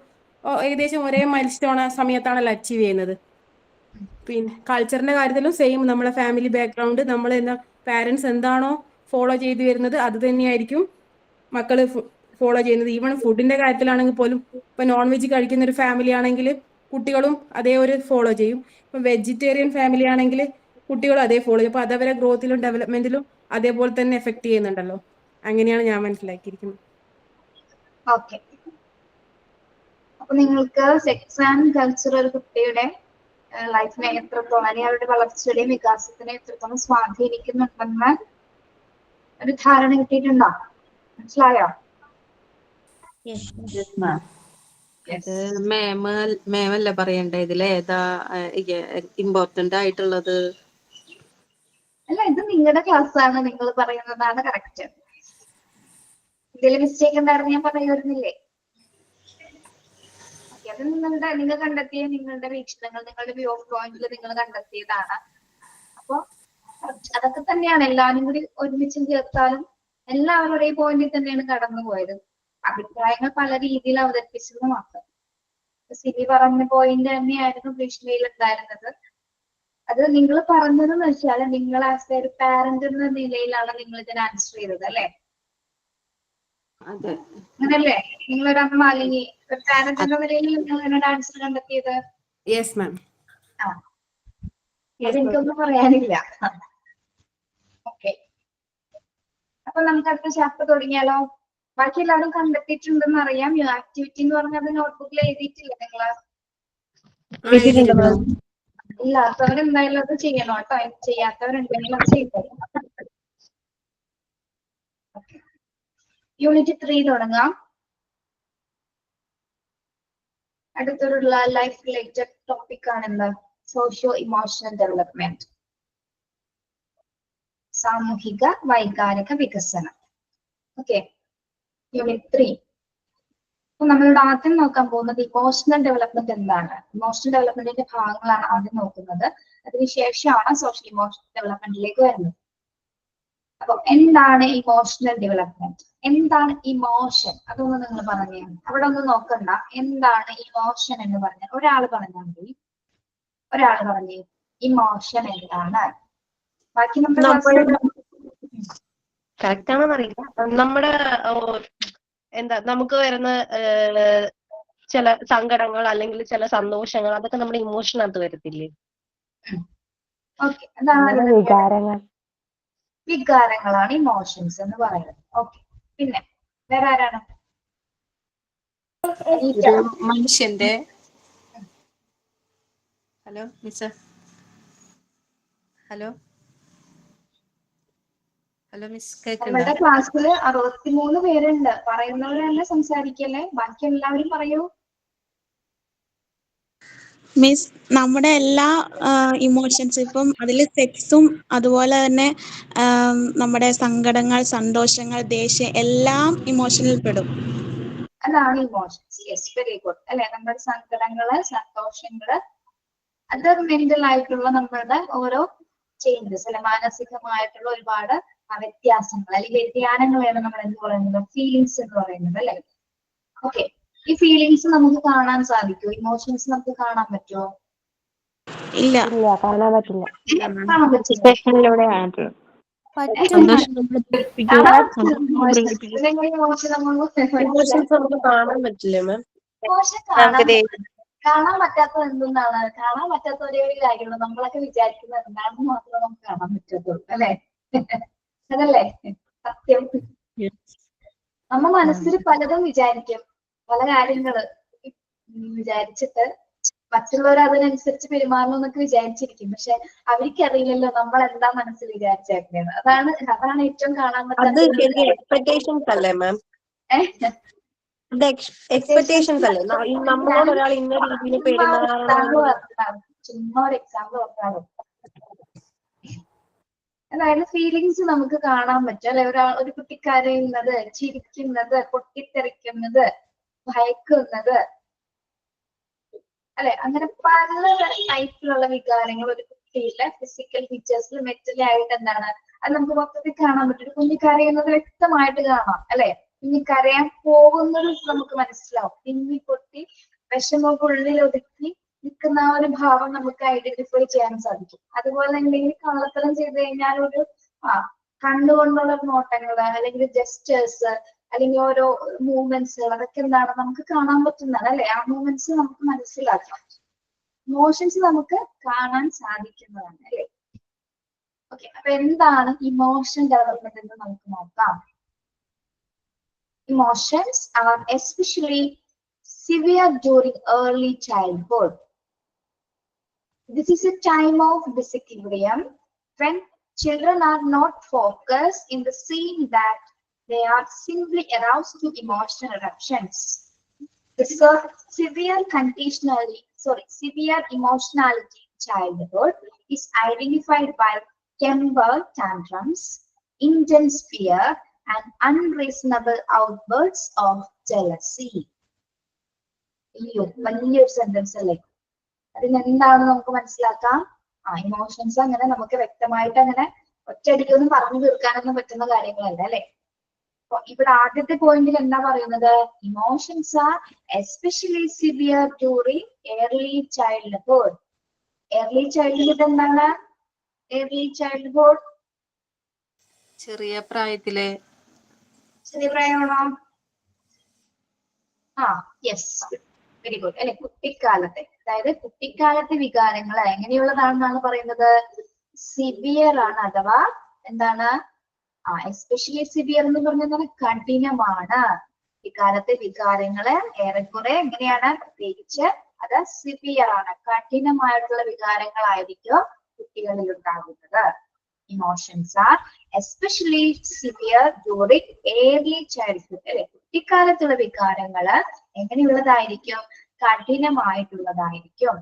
ഏകദേശം ഒരേ മൈൽ സ്റ്റോൺ സമയത്താണല്ലോ അച്ചീവ് ചെയ്യുന്നത്. പിന്നെ കൾച്ചറിന്റെ കാര്യത്തിലും സെയിം. നമ്മളെ ഫാമിലി ബാക്ക്ഗ്രൗണ്ട്, നമ്മൾ പാരന്റ്സ് എന്താണോ ഫോളോ ചെയ്തു വരുന്നത് അത് തന്നെയായിരിക്കും മക്കള് ഫോളോ ചെയ്യുന്നത്. ഈവൺ ഫുഡിന്റെ കാര്യത്തിലാണെങ്കിൽ പോലും ഇപ്പൊ നോൺ വെജ് കഴിക്കുന്ന ഒരു ഫാമിലി ആണെങ്കിൽ കുട്ടികളും അതേ ഒരു ഫോളോ ചെയ്യും. ഇപ്പൊ വെജിറ്റേറിയൻ ഫാമിലി ആണെങ്കിൽ കുട്ടികളും അതേ ഫോളോ ചെയ്യും. അപ്പൊ അതവരെ ഗ്രോത്തിലും ഡെവലപ്മെന്റിലും അതേപോലെ തന്നെ എഫക്ട് ചെയ്യുന്നുണ്ടല്ലോ. അങ്ങനെയാണ് ഞാൻ മനസ്സിലാക്കിയിരിക്കുന്നത്. ഓക്കെ, അപ്പൊ നിങ്ങൾക്ക് സെക്സ് ആൻഡ് കൾച്ചർ ഒരു കുട്ടിയുടെ ലൈഫിനെ എത്രത്തോളം അല്ലെങ്കിൽ അവരുടെ വളർച്ചയുടെയും വികാസത്തിനെ എത്രത്തോളം സ്വാധീനിക്കുന്നുണ്ടെന്ന് ഒരു ധാരണ കിട്ടിയിട്ടുണ്ടോ? മനസ്സിലായോ? മേമല്ല പറയണ്ടേ ഇതിൽ ഏതാ ഇമ്പോർട്ടന്റ് ആയിട്ടുള്ളത്? അല്ല, ഇത് നിങ്ങളുടെ ക്ലാസ് ആണ്, നിങ്ങൾ പറയുന്നതാണ് കറക്റ്റ്. ഇതിൽ മിസ്റ്റേക്ക് എന്താണെന്ന് ഞാൻ പറയുന്നില്ലേ? അത് നിങ്ങൾ കണ്ടെത്തിയ നിങ്ങളുടെ വീക്ഷണങ്ങൾ, നിങ്ങളുടെ വ്യൂ ഓഫ് പോയിന്റിൽ നിങ്ങൾ കണ്ടെത്തിയതാണ്. അപ്പൊ അതൊക്കെ തന്നെയാണ് എല്ലാവരും കൂടി ഒരുമിച്ചും ചേർത്താലും എല്ലാവരും ഒരേ പോയിന്റിൽ തന്നെയാണ് കടന്നുപോയത്. അഭിപ്രായങ്ങൾ പല രീതിയിൽ അവതരിപ്പിച്ചത് മാത്രം. സിബി പറഞ്ഞ പോയിന്റ് തന്നെയായിരുന്നു ഭീഷണിയിൽ ഉണ്ടായിരുന്നത്. അത് നിങ്ങൾ പറഞ്ഞതെന്ന് വെച്ചാൽ നിങ്ങൾ ആസ് ഒരു പാരന്റ് എന്ന നിലയിലാണ് നിങ്ങൾ ഇതിന് ആൻസർ ചെയ്തത്, അല്ലെ? അങ്ങനല്ലേ? നിങ്ങളൊരു അമ്മ അല്ലെങ്കിൽ ഒരു പാരന്റ് എന്ന നിലയിൽ നിങ്ങൾ എന്നോട് ആൻസർ കണ്ടെത്തിയത്? Yes ma'am. അതെനിക്കൊന്നും പറയാനില്ല. ഓക്കെ, അപ്പൊ നമുക്ക് അടുത്ത ചാപ്റ്റർ തുടങ്ങിയാലോ? ബാക്കി എല്ലാവരും കണ്ടെത്തിയിട്ടുണ്ടെന്ന് അറിയാം. ആക്ടിവിറ്റി എന്ന് പറഞ്ഞത് നോട്ട്ബുക്കിൽ എഴുതിയിട്ടില്ല നിങ്ങള്? ഇല്ലാത്തവരെന്തായാലും അത് ചെയ്യണം കേട്ടോ. ചെയ്യാത്തവരുണ്ടെങ്കിൽ അത് ചെയ്തോ. യൂണിറ്റ് 3 തുടങ്ങാം. അടുത്തുള്ള ലൈഫ് റിലേറ്റഡ് ടോപ്പിക് ആണ് എന്താ? സോഷ്യോ ഇമോഷണൽ ഡെവലപ്മെന്റ്, സാമൂഹിക വൈകാരിക വികസനം. Okay, unit 3. അപ്പൊ നമ്മളോട് ആദ്യം നോക്കാൻ പോകുന്നത് ഇമോഷണൽ ഡെവലപ്മെന്റ് എന്താണ്. ഇമോഷണൽ ഡെവലപ്മെന്റിന്റെ ഭാഗങ്ങളാണ് ആദ്യം നോക്കുന്നത്. അതിനുശേഷമാണ് സോഷ്യൽ ഇമോഷണൽ ഡെവലപ്മെന്റിലേക്ക് വരുന്നത്. അപ്പൊ എന്താണ് ഇമോഷണൽ ഡെവലപ്മെന്റ്? എന്താണ് ഇമോഷൻ? അതൊന്ന് നിങ്ങൾ പറഞ്ഞു. അവിടെ ഒന്നും നോക്കണ്ട. എന്താണ് ഇമോഷൻ എന്ന് പറഞ്ഞാൽ ഒരാൾ പറഞ്ഞാൽ മതി. ഒരാൾ പറഞ്ഞു ഇമോഷൻ എന്താണ്. ബാക്കി കറക്റ്റ് ആണെന്ന് അറിയില്ല. നമ്മുടെ എന്താ നമുക്ക് വരുന്ന ചില സങ്കടങ്ങൾ അല്ലെങ്കിൽ ചില സന്തോഷങ്ങൾ, അതൊക്കെ നമ്മുടെ ഇമോഷനകത്ത് വരത്തില്ലേ? വികാരങ്ങളാണ് ഇമോഷൻസ് എന്ന് പറയുന്നത്. ഓക്കെ, പിന്നെ വേറെ ആരാണ്? മനുഷ്യന്റെ hello miss, hello hello miss, നമ്മുടെ ക്ലാസ്സിൽ 63 പേരുണ്ട്. പറയുന്നവരല്ല സംസാരിക്കല്ലേ, ബാക്കി എല്ലാവരും പറയൂ. മീൻസ് നമ്മുടെ എല്ലാ ഇമോഷൻസ് ഇപ്പം അതിൽ സെക്സും അതുപോലെ തന്നെ നമ്മുടെ സങ്കടങ്ങൾ, സന്തോഷങ്ങൾ, ദേഷ്യം എല്ലാം ഇമോഷനിൽ പെടും. അതാണ് ഇമോഷൻസ്. യെസ്, വെരി ഗുഡ് അല്ലെ. നമ്മുടെ സങ്കടങ്ങള്, സന്തോഷങ്ങള്, അത് മെന്റൽ ആയിട്ടുള്ള നമ്മളുടെ ഓരോ ചേഞ്ചസ് അല്ലെ, മാനസികമായിട്ടുള്ള ഒരുപാട് വ്യത്യാസങ്ങൾ അല്ലെങ്കിൽ വ്യതിയാനങ്ങളെയാണ് നമ്മൾ എന്ത് പറയുന്നത്, ഫീലിങ്സ് എന്ന് പറയുന്നത് അല്ലെ. ഓക്കെ, ഈ ഫീലിങ്സ് നമുക്ക് കാണാൻ സാധിക്കുമോ? ഇമോഷൻസ് നമുക്ക് കാണാൻ പറ്റുമോ? ഇല്ല, കാണാൻ പറ്റില്ല. കാണാൻ പറ്റില്ല. എക്സ്പ്രഷനിലൂടെയാണ്. സന്തോഷം നമ്മൾ പ്രകടിപ്പിക്കുക, ഇമോഷൻ നമ്മൾ ഇമോഷൻസ് നമുക്ക് കാണാൻ പറ്റില്ലേ മാം? ഇമോഷൻ കാണാൻ പറ്റാത്തത് എന്തെന്നാണ്? കാണാൻ പറ്റാത്ത ഒരേ ഒരു കാര്യമുള്ളൂ, നമ്മളൊക്കെ വിചാരിക്കുന്നത് എന്താണെന്ന് മാത്രമേ നമുക്ക് കാണാൻ പറ്റത്തുള്ളൂ അല്ലെ. അതല്ലേ സത്യം. നമ്മ മനസ്സിൽ പലതും വിചാരിക്കും, പല കാര്യങ്ങള് വിചാരിച്ചിട്ട് മറ്റുള്ളവർ അതിനനുസരിച്ച് പെരുമാറണമെന്നൊക്കെ വിചാരിച്ചിരിക്കും. പക്ഷെ അവർക്കറിയില്ലല്ലോ നമ്മൾ എന്താ മനസ്സിൽ വിചാരിച്ചേക്കുന്നത്. അതാണ് ഏറ്റവും കാണാൻ പറ്റാത്ത എക്സ്പെക്ടേഷൻസ് അല്ലേ മാം? എക്സ്പെക്ടേഷൻസ് അല്ലേ? നമ്മളോട് ഒരാൾ ഇന്ന രീതിയിൽ പെരുമാറണം. ചുമ്മാ ഒരു എക്സാമ്പിൾ പറഞ്ഞാലും അതായത് ഫീലിങ്സ് നമുക്ക് കാണാൻ പറ്റും അല്ലെ. ഒരു കുട്ടി കരയുന്നത്, ചിരിക്കുന്നത്, പൊട്ടിത്തെറിക്കുന്നത്, ഭയക്കുന്നത് അല്ലെ, അങ്ങനെ പല ടൈപ്പിലുള്ള വികാരങ്ങൾ ഒരു കുട്ടിയിലെ ഫിസിക്കൽ ഫീച്ചേഴ്സിൽ മെന്റലി ആയിട്ട് എന്താണ് അത് നമുക്ക് മൊത്തത്തിൽ കാണാൻ പറ്റും. കുഞ്ഞി കരയുന്നത് വ്യക്തമായിട്ട് കാണാം അല്ലെ. കുഞ്ഞി കരയാൻ പോകുന്നത് നമുക്ക് മനസ്സിലാവും. തിങ്ങി പൊട്ടി വിഷമമൊക്കെ ഉള്ളിൽ ഒതുക്കി നിൽക്കുന്ന ആ ഒരു ഭാവം നമുക്ക് ഐഡന്റിഫൈ ചെയ്യാൻ സാധിക്കും. അതുപോലെ എന്തെങ്കിലും കള്ളത്തരം ചെയ്ത് കഴിഞ്ഞാൽ ഒരു കണ്ണുകൊണ്ടുള്ള നോട്ടങ്ങള് അല്ലെങ്കിൽ ജെസ്റ്റേഴ്സ് അല്ലെങ്കിൽ ഓരോ മൂവ്മെന്റ്സുകൾ അതൊക്കെ എന്താണ് നമുക്ക് കാണാൻ പറ്റുന്നത് അല്ലെ. ആ മൂവ്മെന്റ്സ് നമുക്ക് മനസ്സിലാക്കാം. ഇമോഷൻസ് നമുക്ക് കാണാൻ സാധിക്കുന്നതാണ് അല്ലെ. ഓക്കെ, അപ്പൊ എന്താണ് ഇമോഷൻ ഡെവലപ്മെന്റ് എന്ന് നമുക്ക് നോക്കാം. Emotions are especially severe during early childhood. This is a time of disequilibrium when children are not focused in the scene that they are simply aroused to emotional eruptions. The severe emotionality in childhood is identified by temper tantrums, intense fear, and unreasonable outbursts of jealousy. വലിയൊരു sentence അല്ലേ. അതിനെന്താണ് നമുക്ക് മനസ്സിലാക്കാം. Emotions അങ്ങനെ നമുക്ക് വ്യക്തമായിട്ട് അങ്ങനെ ഒറ്റയടിക്കൊന്നും പറഞ്ഞു തീർക്കാനൊന്നും പറ്റുന്ന കാര്യങ്ങളല്ല അല്ലെ. അപ്പൊ ഇവിടെ ആദ്യത്തെ പോയിന്റിൽ എന്താ പറയുന്നത്? Emotions R especially severe during early childhood. Early childhood എന്താണ്? ഏർലി ചൈൽഡ്ഹുഡ് ചെറിയ പ്രായത്തിലെ ചെറിയ പ്രായമാണോ? യെസ്, വെരി ഗുഡ് അല്ലെ. കുട്ടിക്കാലത്തെ, അതായത് കുട്ടിക്കാലത്തെ വികാരങ്ങൾ എങ്ങനെയുള്ളതാണെന്നാണ് പറയുന്നത്? സിവിയർ ആണ്, അഥവാ എന്താണ് എസ്പെഷ്യലി സിവിയർ എന്ന് പറഞ്ഞാൽ കഠിനമാണ്. ഇക്കാലത്തെ വികാരങ്ങള് ഏറെക്കുറെ എങ്ങനെയാണ്? പ്രത്യേകിച്ച് അത് സിവിയർ ആണ്, കഠിനമായിട്ടുള്ള വികാരങ്ങളായിരിക്കും കുട്ടികളിൽ ഉണ്ടാകുന്നത്. Emotions are especially severe during early childhood. അല്ലെ, കുട്ടിക്കാലത്തുള്ള വികാരങ്ങള് എങ്ങനെയുള്ളതായിരിക്കും? കഠിനമായിട്ടുള്ളതായിരിക്കും.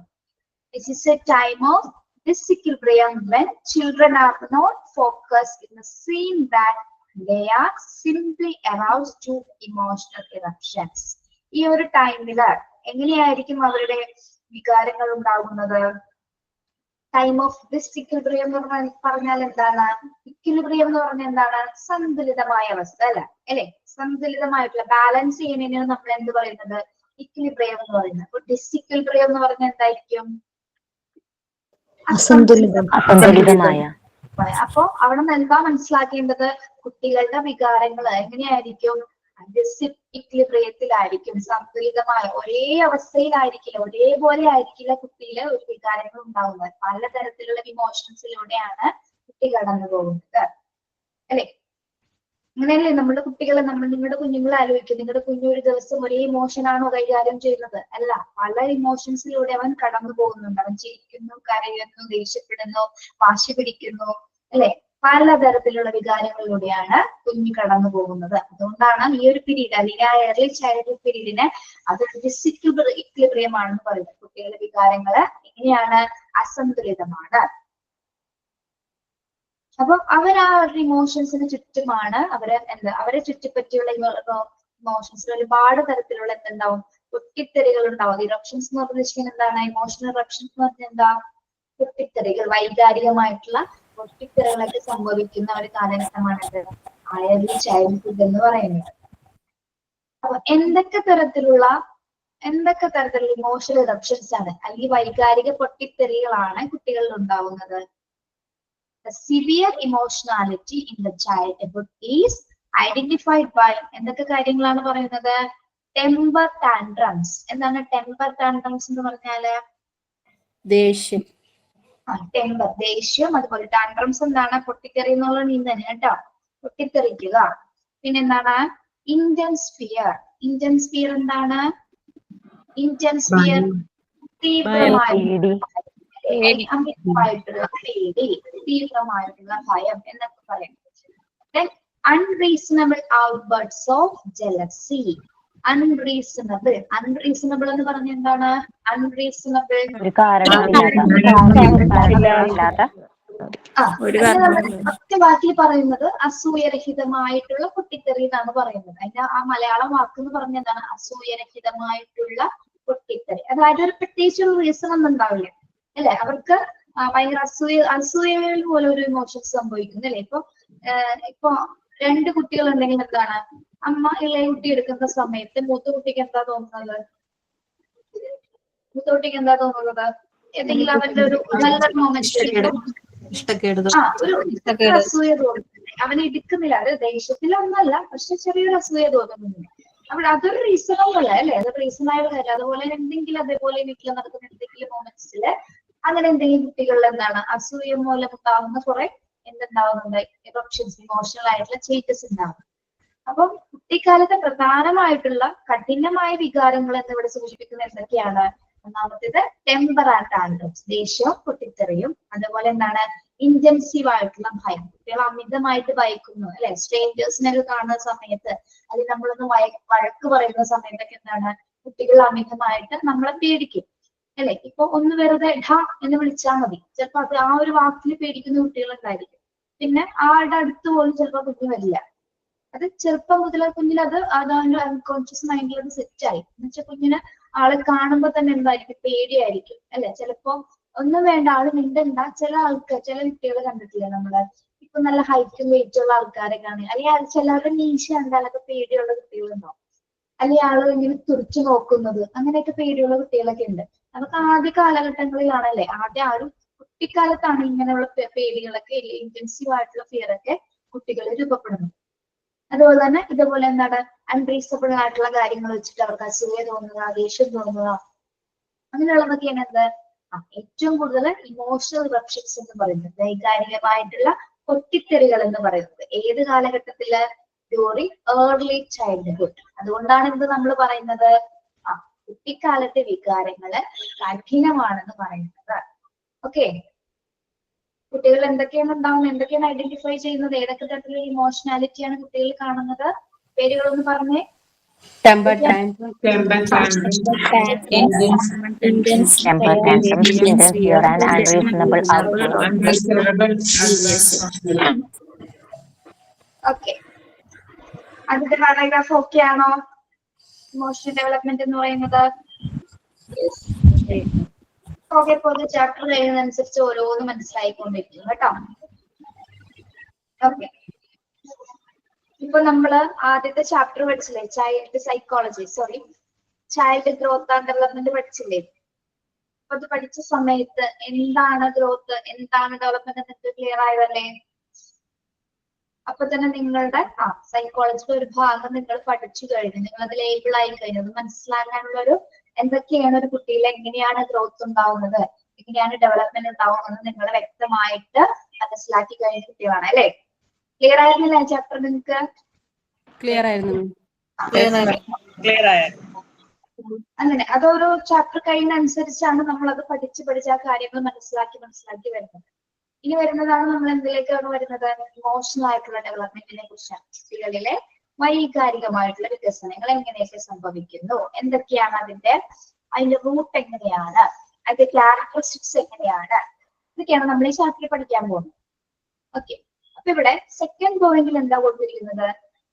This is a time of disequilibrium when children are not focused in the scene that they are simply aroused to emotional eruptions. ഈ ഒരു ടൈമില് എങ്ങനെയായിരിക്കും അവരുടെ വികാരങ്ങൾ ഉണ്ടാകുന്നത്? ടൈം ഓഫ് ഡിസിക്വിലിബ്രിയം എന്ന് പറഞ്ഞാൽ എന്താണ്? ഇക്വിലിബ്രിയം എന്ന് പറഞ്ഞാൽ എന്താണ്? സന്തുലിതമായ അവസ്ഥ അല്ലെ. സന്തുലിതമായിട്ടുള്ള ബാലൻസ് ചെയ്യുന്നതിനാണ് നമ്മൾ എന്ത് പറയുന്നത്? ഇക്വിലിബ്രിയം എന്ന് പറയുന്നത്. അപ്പൊ ഡിസിക്വിലിബ്രിയം എന്ന് പറഞ്ഞാൽ എന്തായിരിക്കും? അസന്തുലിതമായ. അപ്പൊ അവിടെ നിന്ന് എന്താ മനസ്സിലാക്കേണ്ടത്? കുട്ടികളുടെ വികാരങ്ങൾ എങ്ങനെയായിരിക്കും? ഇക്വിലിബ്രിയത്തിലായിരിക്കും, സന്തുലിതമായ ഒരേ അവസ്ഥയിലായിരിക്കില്ല, ഒരേപോലെ ആയിരിക്കില്ല കുട്ടിയിലെ ഒരു വികാരങ്ങൾ ഉണ്ടാവുന്നത്. പലതരത്തിലുള്ള ഇമോഷൻസിലൂടെയാണ് കുട്ടി കടന്നു പോകുന്നത് അല്ലെ. അങ്ങനെയല്ലേ നമ്മുടെ കുട്ടികളെ നിങ്ങളുടെ കുഞ്ഞുങ്ങളെ ആലോചിക്കും. നിങ്ങളുടെ കുഞ്ഞു ഒരു ദിവസം ഒരേ ഇമോഷൻ ആണോ കൈകാര്യം ചെയ്യുന്നത്? അല്ല, പല ഇമോഷൻസിലൂടെ അവൻ കടന്നു പോകുന്നുണ്ട്. അവൻ ചിരിക്കുന്നു, കരയുന്നു, ദേഷ്യപ്പെടുന്നു, വാശി പിടിക്കുന്നു അല്ലെ. പലതരത്തിലുള്ള വികാരങ്ങളിലൂടെയാണ് കുഞ്ഞ് കടന്നു പോകുന്നത്. അതുകൊണ്ടാണ് ഈ ഒരു പീരീഡ് അല്ലെങ്കിൽ ആ ഏർലി ചൈൽഡ്ഹുഡ് പീരീഡിനെ അതൊരു ഡിസിക്ലിബർ ഇക്ലിബ്രിയമാണെന്ന് പറയുന്നത്. കുട്ടികളുടെ വികാരങ്ങള് എങ്ങനെയാണ്? അസന്തുലിതമാണ്. അപ്പം അവർ ആ ഒരു ഇമോഷൻസിന് ചുറ്റുമാണ് അവരെ ചുറ്റിപ്പറ്റിയുള്ള ഇമോഷൻസിൽ ഒരുപാട് തരത്തിലുള്ള എന്തുണ്ടാവും? പൊട്ടിത്തെറികൾ ഉണ്ടാവും. ഇറപ്ഷൻസ് എന്ന് ഉദ്ദേശിക്കുന്നത് എന്താണ്? ഇമോഷണൽ ഇറപ്ഷൻസ് എന്ന് പറഞ്ഞാൽ എന്താ? പൊട്ടിത്തെറികൾ, വൈകാരികമായിട്ടുള്ള പൊട്ടിത്തെറികളൊക്കെ സംഭവിക്കുന്ന ഒരു കാലഘട്ടമാണിത് ഏർലി ചൈൽഡ്ഹുഡ് എന്ന് പറയുന്നത്. അപ്പൊ എന്തൊക്കെ തരത്തിലുള്ള ഇമോഷണൽ ഇറപ്ഷൻസ് ആണ് അല്ലെങ്കിൽ വൈകാരിക പൊട്ടിത്തെറികളാണ് കുട്ടികളിൽ ഉണ്ടാവുന്നത്? The severe emotionality in the childhood is identified by എന്തൊക്കെ കാര്യങ്ങളാണ് പറയുന്നത്? Temper tantrums. എന്താണ് ടെമ്പർ ടാൻട്രംസ് എന്ന് പറഞ്ഞാല്? ദേഷ്യം. ടെമ്പർ ദേഷ്യം. അതുപോലെ ടാൻട്രംസ് എന്താണ്? പൊട്ടിത്തെറി എന്നുള്ള നീന്ത് തന്നെ കേട്ടോ, പൊട്ടിത്തെറിക്കുക. പിന്നെന്താണ്? Intense fear. ഇന്റൻസ് ഫിയർ എന്താണ്? ഇന്റൻസ് ഫിയർ തീവ്രമായിട്ടുള്ള പേടി, തീവ്രമായിട്ടുള്ള ഭയം എന്നൊക്കെ പറയും. Then unreasonable outbursts of jealousy. Unreasonable എന്ന് പറഞ്ഞ എന്താണ്? അൺറീസണബിൾ ഒറ്റ വാക്കിൽ പറയുന്നത് അസൂയരഹിതമായിട്ടുള്ള പൊട്ടിത്തെറി എന്നാണ് പറയുന്നത്. അതിന്റെ ആ മലയാളം വാക്ക് എന്ന് പറഞ്ഞ എന്താണ്? അസൂയരഹിതമായിട്ടുള്ള പൊട്ടിത്തെറി. അതായത് ഒരു പ്രത്യേകിച്ച് ഒരു റീസൺ ഒന്നും ഉണ്ടാവില്ല അല്ലെ? അവർക്ക് ഭയങ്കര അസൂയകൾ പോലെ ഒരു ഇമോഷൻസ് സംഭവിക്കുന്നു അല്ലെ? ഇപ്പൊ രണ്ട് കുട്ടികൾ ഉണ്ടെങ്കിൽ എന്താണ്? അമ്മ ഇളയ കുട്ടി എടുക്കുന്ന സമയത്ത് മൂത്ത കുട്ടിക്ക് എന്താ തോന്നുന്നത്? എന്തെങ്കിലും അവന്റെ ഒരു നല്ലൊരു മൊമെന്റ് ഒരു അസൂയ തോന്നുന്നില്ല, അവനെ എടുക്കുന്നില്ല. അത് ദേഷ്യത്തിലൊന്നല്ല, പക്ഷെ ചെറിയൊരു അസൂയ തോന്നുന്നില്ല. അവിടെ അതൊരു റീസണബിൾ അല്ലേ? അതൊരു റീസണായ കാര്യം. അതുപോലെ എന്തെങ്കിലും അതേപോലെ വീട്ടിൽ നടക്കുന്ന എന്തെങ്കിലും മൊമെന്റ്സില് അങ്ങനെ എന്തെങ്കിലും കുട്ടികളിൽ എന്താണ്? അസൂയ മൂലം ഉണ്ടാവുന്ന കുറെ എന്തുണ്ടാവുന്നുണ്ട്? ഇറപ്ഷൻസ്, ഇമോഷണൽ ആയിട്ടുള്ള ചേഞ്ചസ് ഉണ്ടാവും. അപ്പം കുട്ടിക്കാലത്തെ പ്രധാനമായിട്ടുള്ള കഠിനമായ വികാരങ്ങൾ എന്നിവിടെ സൂചിപ്പിക്കുന്നത് എന്തൊക്കെയാണ്? ഒന്നാമത്തേത് ടെമ്പർ ആൻഡ് ടാൻട്രംസ്, ദേഷ്യവും പൊട്ടിത്തെറിയും. അതുപോലെ എന്താണ്? ഇന്റൻസീവ് ആയിട്ടുള്ള ഭയം. കുട്ടികൾ അമിതമായിട്ട് ഭയക്കുന്നു അല്ലെ? സ്ട്രേഞ്ചേഴ്സിനൊക്കെ കാണുന്ന സമയത്ത് അല്ലെങ്കിൽ നമ്മളൊന്ന് വഴക്ക് പറയുന്ന സമയത്തൊക്കെ എന്താണ്? കുട്ടികൾ അമിതമായിട്ട് നമ്മളെ പേടിക്കും അല്ലെ? ഇപ്പൊ ഒന്ന് വെറുതെ ഢ എന്ന് വിളിച്ചാൽ മതി, ചിലപ്പോ അത് ആ ഒരു വാക്കിൽ പേടിക്കുന്ന കുട്ടികളുണ്ടായിരിക്കും. പിന്നെ ആളുടെ അടുത്ത് പോലും ചിലപ്പോ കുഞ്ഞ് വരില്ല. അത് ചെറുപ്പം മുതലേ കുഞ്ഞിന് അതിന്റെ അൺകോൺഷ്യസ് മൈൻഡിൽ അത് സെറ്റായി. എന്ന് വെച്ചാൽ കുഞ്ഞിന് ആളെ കാണുമ്പോ തന്നെ എന്തായിരിക്കും? പേടിയായിരിക്കും അല്ലെ? ചിലപ്പോ ഒന്നും വേണ്ട, ആള് മിണ്ടണ്ട. ചില കുട്ടികൾ കണ്ടിട്ടില്ല നമ്മള്? ഇപ്പൊ നല്ല ഹൈറ്റും വെയിറ്റും ഉള്ള ആൾക്കാരെ കാണുക, അല്ലെങ്കിൽ ചിലരുടെ മീശ കണ്ടാലൊക്കെ പേടിയുള്ള കുട്ടികളുണ്ടാവും. അല്ലെങ്കിൽ ആള് ഇങ്ങനെ തുറച്ചു നോക്കുന്നത്, അങ്ങനെയൊക്കെ പേടിയുള്ള കുട്ടികളൊക്കെ ഉണ്ട്. നമുക്ക് ആദ്യ കാലഘട്ടങ്ങളിലാണല്ലേ, ആദ്യം ആരും കുട്ടിക്കാലത്താണ് ഇങ്ങനെയുള്ള പേടികളൊക്കെ, ഇന്റൻസീവ് ആയിട്ടുള്ള ഫിയർ ഒക്കെ കുട്ടികൾ രൂപപ്പെടുന്നത്. അതുപോലെ തന്നെ ഇതുപോലെ എന്താണ്? അൺറീസണബിൾ ആയിട്ടുള്ള കാര്യങ്ങൾ വെച്ചിട്ട് അവർക്ക് അസൂയ തോന്നുക, ദേഷ്യം തോന്നുക, അങ്ങനെയുള്ളതൊക്കെയാണ് എന്ത്? ഏറ്റവും കൂടുതൽ ഇമോഷണൽ ഇറപ്ഷൻസ് എന്ന് പറയുന്നത്, വൈകാരികമായിട്ടുള്ള പൊട്ടിത്തെറികൾ എന്ന് പറയുന്നത് ഏത് കാലഘട്ടത്തില്? During early childhood. അതുകൊണ്ടാണ് എന്ത് നമ്മൾ പറയുന്നത്? കുട്ടിക്കാലത്തെ വികാരങ്ങള് കഠിനമാണെന്ന് പറയുന്നത്. ഓക്കെ, കുട്ടികൾ എന്തൊക്കെയാണ് ഉണ്ടാവുന്നത്? എന്തൊക്കെയാണ് ഐഡന്റിഫൈ ചെയ്യുന്നത്? ഏതൊക്കെ തരത്തിലുള്ള ഇമോഷണാലിറ്റിയാണ് കുട്ടികൾ കാണുന്നത്? പേരുകളൊന്ന് പറഞ്ഞേ. ടെമ്പർ ടാൻട്രംസ്, ഓക്കെ, അതിന്റെ പാരാഗ്രാഫ് ഓക്കെ ആണോ? ഇമോഷണൽ ഡെവലപ്മെന്റ് എന്ന് പറയുന്നത് ഓക്കെ. ഇപ്പോൾ ചാപ്റ്റർ കഴിയുന്നതനുസരിച്ച് ഓരോന്ന് മനസ്സിലായിക്കൊണ്ടിരിക്കും കേട്ടോ. ഓക്കെ, ഇപ്പൊ നമ്മള് ആദ്യത്തെ ചാപ്റ്റർ പഠിച്ചില്ലേ? ചൈൽഡ് ഗ്രോത്ത് ആൻഡ് ഡെവലപ്മെന്റ് പഠിച്ചില്ലേ? അപ്പൊ അത് പഠിച്ച സമയത്ത് എന്താണ് ഗ്രോത്ത്, എന്താണ് ഡെവലപ്മെന്റ് എന്നൊക്കെ ക്ലിയർ ആയതല്ലേ? അപ്പൊ തന്നെ നിങ്ങളുടെ സൈക്കോളജിയുടെ ഒരു ഭാഗം നിങ്ങൾ പഠിച്ചു കഴിഞ്ഞു, നിങ്ങൾ അത് ലേബിൾ ആയി കഴിഞ്ഞു. അത് മനസ്സിലാക്കാനുള്ള ഒരു എന്തൊക്കെയാണ് ഒരു കുട്ടിയിൽ എങ്ങനെയാണ് ഗ്രോത്ത് ഉണ്ടാവുന്നത്, എങ്ങനെയാണ് ഡെവലപ്മെന്റ് ഉണ്ടാവുന്നത് നിങ്ങൾ വ്യക്തമായിട്ട് മനസ്സിലാക്കി കഴിഞ്ഞ കുട്ടികളാണ് അല്ലെ? ക്ലിയർ ആയിരുന്നില്ല ചാപ്റ്റർ? നിങ്ങൾക്ക് ക്ലിയർ ആയിരുന്നു? അങ്ങനെ അതൊരു ചാപ്റ്റർ കഴിയുന്നതനുസരിച്ചാണ് നമ്മൾ അത് പഠിച്ച് ആ കാര്യങ്ങൾ മനസ്സിലാക്കി വരുന്നത്. ഇനി വരുന്നതാണ് നമ്മൾ എന്തിലേക്കാണ് വരുന്നത്? ഇമോഷണൽ ആയിട്ടുള്ള ഡെവലപ്മെന്റിനെ കുറിച്ചാണ്. കുട്ടികളിലെ വൈകാരികമായിട്ടുള്ള വികസനങ്ങൾ എങ്ങനെയൊക്കെ സംഭവിക്കുന്നു, എന്തൊക്കെയാണ് അതിന്റെ റൂട്ട് എങ്ങനെയാണ്, അതിന്റെ ക്യാരക്ടറിസ്റ്റിക്സ് എങ്ങനെയാണ്, ഇതൊക്കെയാണ് നമ്മൾ ഈ ചാപ്റ്ററിൽ പഠിക്കാൻ പോകുന്നത്. ഓക്കെ, അപ്പൊ ഇവിടെ സെക്കൻഡ് പോയിന്റിൽ എന്താ കൊടുത്തിരിക്കുന്നത്?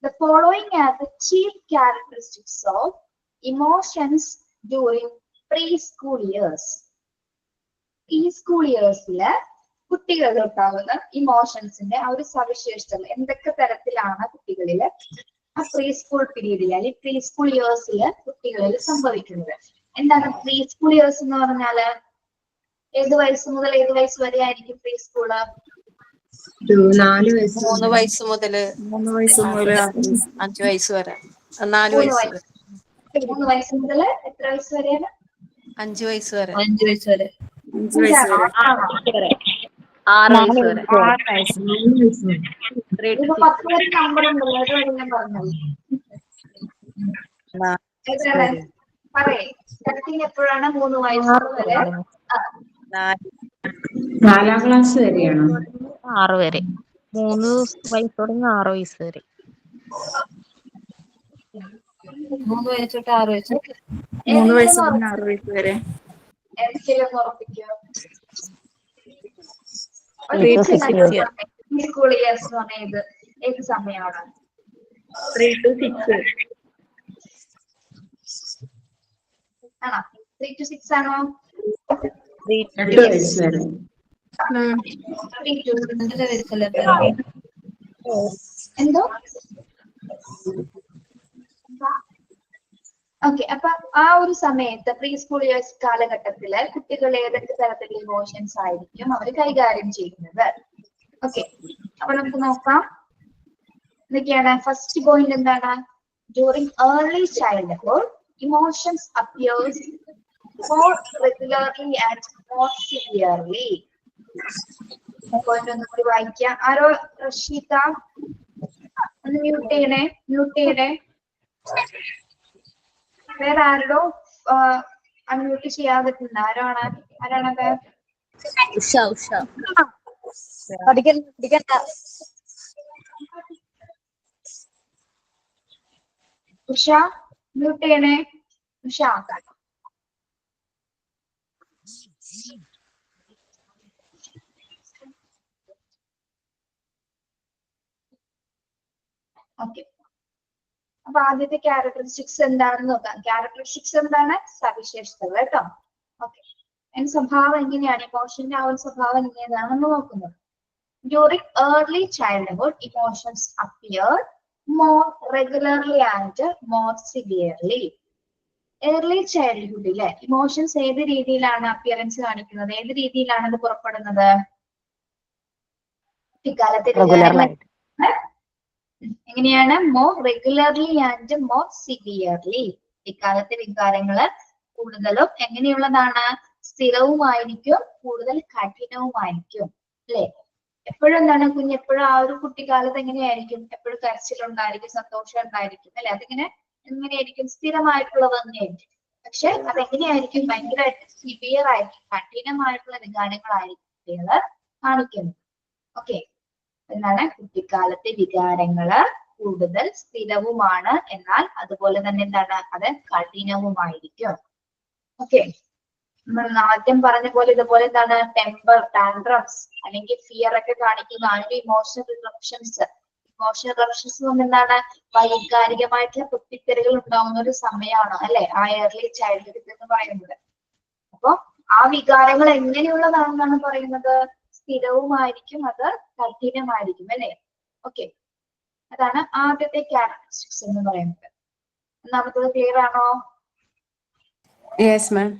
The following are the chief characteristics of emotions during preschool years. Preschool yearsല് കുട്ടികളിൽ ഉണ്ടാകുന്ന ഇമോഷൻസിന്റെ ആ ഒരു സവിശേഷതകൾ എന്തൊക്കെ തരത്തിലാണ് കുട്ടികളില് ആ പ്രീ സ്കൂൾ പീരീഡിൽ അല്ലെങ്കിൽ പ്രീ സ്കൂൾ ഇയേഴ്സില് കുട്ടികളിൽ സംഭവിക്കുന്നത്? എന്താണ് പ്രീ സ്കൂൾ ഇയേഴ്സ് എന്ന് പറഞ്ഞാല്? ഏത് വയസ്സ് മുതൽ ഏത് വയസ്സ് വരെ ആയിരിക്കും പ്രീ സ്കൂള്? 3 വയസ്സ് മുതൽ 5 വയസ്സ് വരെ. 4 വയസ്സ് വരെ. 3 വയസ്സ് മുതൽ എത്ര വയസ്സ് വരെയാണ്? 5 വയസ്സ് വരെ. 5 വയസ്സ് വരെ. 6 വയസ്സ് വരെ. 6 വയസ്സ്. ഇപ്പൊ 10 വരെ നമ്പർ ഉണ്ടല്ലോ, അത് ഞാൻ പറഞ്ഞത്. പറയേ, സ്റ്റാർട്ടിങ് എപ്പോഴാണ്? 3 വയസ്സ് വരെ. 4ാം ക്ലാസ് വരെയാണോ? 6 വരെ. 3 വയസ്സ് തുടങ്ങി 6 വയസ്സ് വരെ. 3 വയസ്സ് തൊട്ട് 6 വയസ്സ്. 3 വയസ്സ് തൊട്ട് 6 വയസ്സ് വരെ. ഏതൊക്കെയും ഉറപ്പിക്കോ? സ്കൂൾ ഇയേഴ്സ് എന്ന് പറഞ്ഞത് ഏത് സമയമാണ്? 3 to 6. ആണോ? 3 to 6 ആണോ? 8 വയസ്സ് വരെ. 3 to 6 എന്തോ? ഓക്കെ, അപ്പൊ ആ ഒരു സമയത്ത് പ്രീ സ്കൂൾ ഇയേഴ്സ് കാലഘട്ടത്തില് കുട്ടികൾ ഏതൊക്കെ തരത്തിലുള്ള ഇമോഷൻസ് ആയിരിക്കും അവർ കൈകാര്യം ചെയ്യുന്നത്? ഓക്കെ, അപ്പൊ നമുക്ക് നോക്കാം എന്തൊക്കെയാണ്. ഫസ്റ്റ് പോയിന്റ് എന്താണ്? During early childhood emotions appears more regularly and more severely. Point ഒന്നുകൂടി വായിക്കാം. ആരോ റഷീദ ഒന്ന് മ്യൂട്ട് ചെയ്യണേ. വേറെ ആരോടോ അൺമ്യൂട്ട് ചെയ്യാതിട്ടുണ്ട്. ആരാണത്? ഉഷ മ്യൂട്ട് ചെയ്യണേ. ഉഷ ഓക്കെ, അപ്പൊ ആദ്യത്തെ ക്യാരക്ടറിസ്റ്റിക്സ് എന്താണെന്ന് നോക്കാം. ക്യാരക്ടറിസ്റ്റിക്സ് എന്താണ്? സവിശേഷതകൾ കേട്ടോ. ഓക്കെ, അതിന്റെ സ്വഭാവം എങ്ങനെയാണ്? ഇമോഷന്റെ ആ ഒരു സ്വഭാവം എങ്ങനെയാണെന്ന് നോക്കുന്നത്. During early childhood emotions appear more regularly and more severely. Early ചൈൽഡ്ഹുഡിലെ ഇമോഷൻസ് ഏത് രീതിയിലാണ് അപ്പിയറൻസ് കാണിക്കുന്നത്? ഏത് രീതിയിലാണ് അത് പുറപ്പെടുന്നത്? ഇക്കാലത്തെ എങ്ങനെയാണ്? More regularly and more severely. ഇക്കാലത്തെ വികാരങ്ങള് കൂടുതലും എങ്ങനെയുള്ളതാണ്? സ്ഥിരവുമായിരിക്കും, കൂടുതൽ കഠിനവുമായിരിക്കും. അല്ലെ? എപ്പോഴും എന്താണ് കുഞ്ഞ് എപ്പോഴും ആ ഒരു കുട്ടിക്കാലത്ത് എങ്ങനെയായിരിക്കും? എപ്പോഴും കരച്ചിലുണ്ടായിരിക്കും, സന്തോഷം ഉണ്ടായിരിക്കും, അല്ലെ? അതിങ്ങനെ എങ്ങനെയായിരിക്കും? സ്ഥിരമായിട്ടുള്ളത് തന്നെയായിരിക്കും. പക്ഷെ അതെങ്ങനെയായിരിക്കും? ഭയങ്കരമായിട്ട് സിവിയർ ആയിരിക്കും, കഠിനമായിട്ടുള്ള വികാരങ്ങളായിരിക്കും കുട്ടികള് കാണിക്കുന്നത്. ഓക്കെ, എന്നാണ് കുട്ടിക്കാലത്തെ വികാരങ്ങള് കൂടുതൽ സ്ഥിരവുമാണ്, എന്നാൽ അതുപോലെ തന്നെ എന്താണ്? അത് കഠിനവുമായിരിക്കും. ഓക്കെ, നമ്മൾ ആദ്യം പറഞ്ഞ പോലെ ഇതുപോലെ എന്താണ്? ടെമ്പർ ടാൻഡ്രംസ് അല്ലെങ്കിൽ ഫിയർ ഒക്കെ കാണിക്കുന്ന ആ ഒരു ഇമോഷണൽ റിഫ്ലക്ഷൻസ്. ഇമോഷണൽ റിഫ്ലക്ഷൻസ് എന്താണ്? വൈകാരികമായിട്ടുള്ള പൊട്ടിത്തെറികൾ ഉണ്ടാവുന്ന ഒരു സമയമാണ്, അല്ലെ? ആ ഏർലി ചൈൽഡ്ഹുഡ് എന്ന് പറയുന്നത്. അപ്പൊ ആ വികാരങ്ങൾ എങ്ങനെയുള്ളതാണെന്നാണ് പറയുന്നത്? സ്ഥിരവുമായിരിക്കും, അത് കഠിനമായിരിക്കും, അല്ലെ? ഓക്കെ, അതാണ് ആദ്യത്തെ ക്യാരക്ടറിസ്റ്റിക്സ് എന്ന് പറയുന്നത്. ഒന്നാമത്തത് ക്ലിയർ ആണോ? Yes ma'am.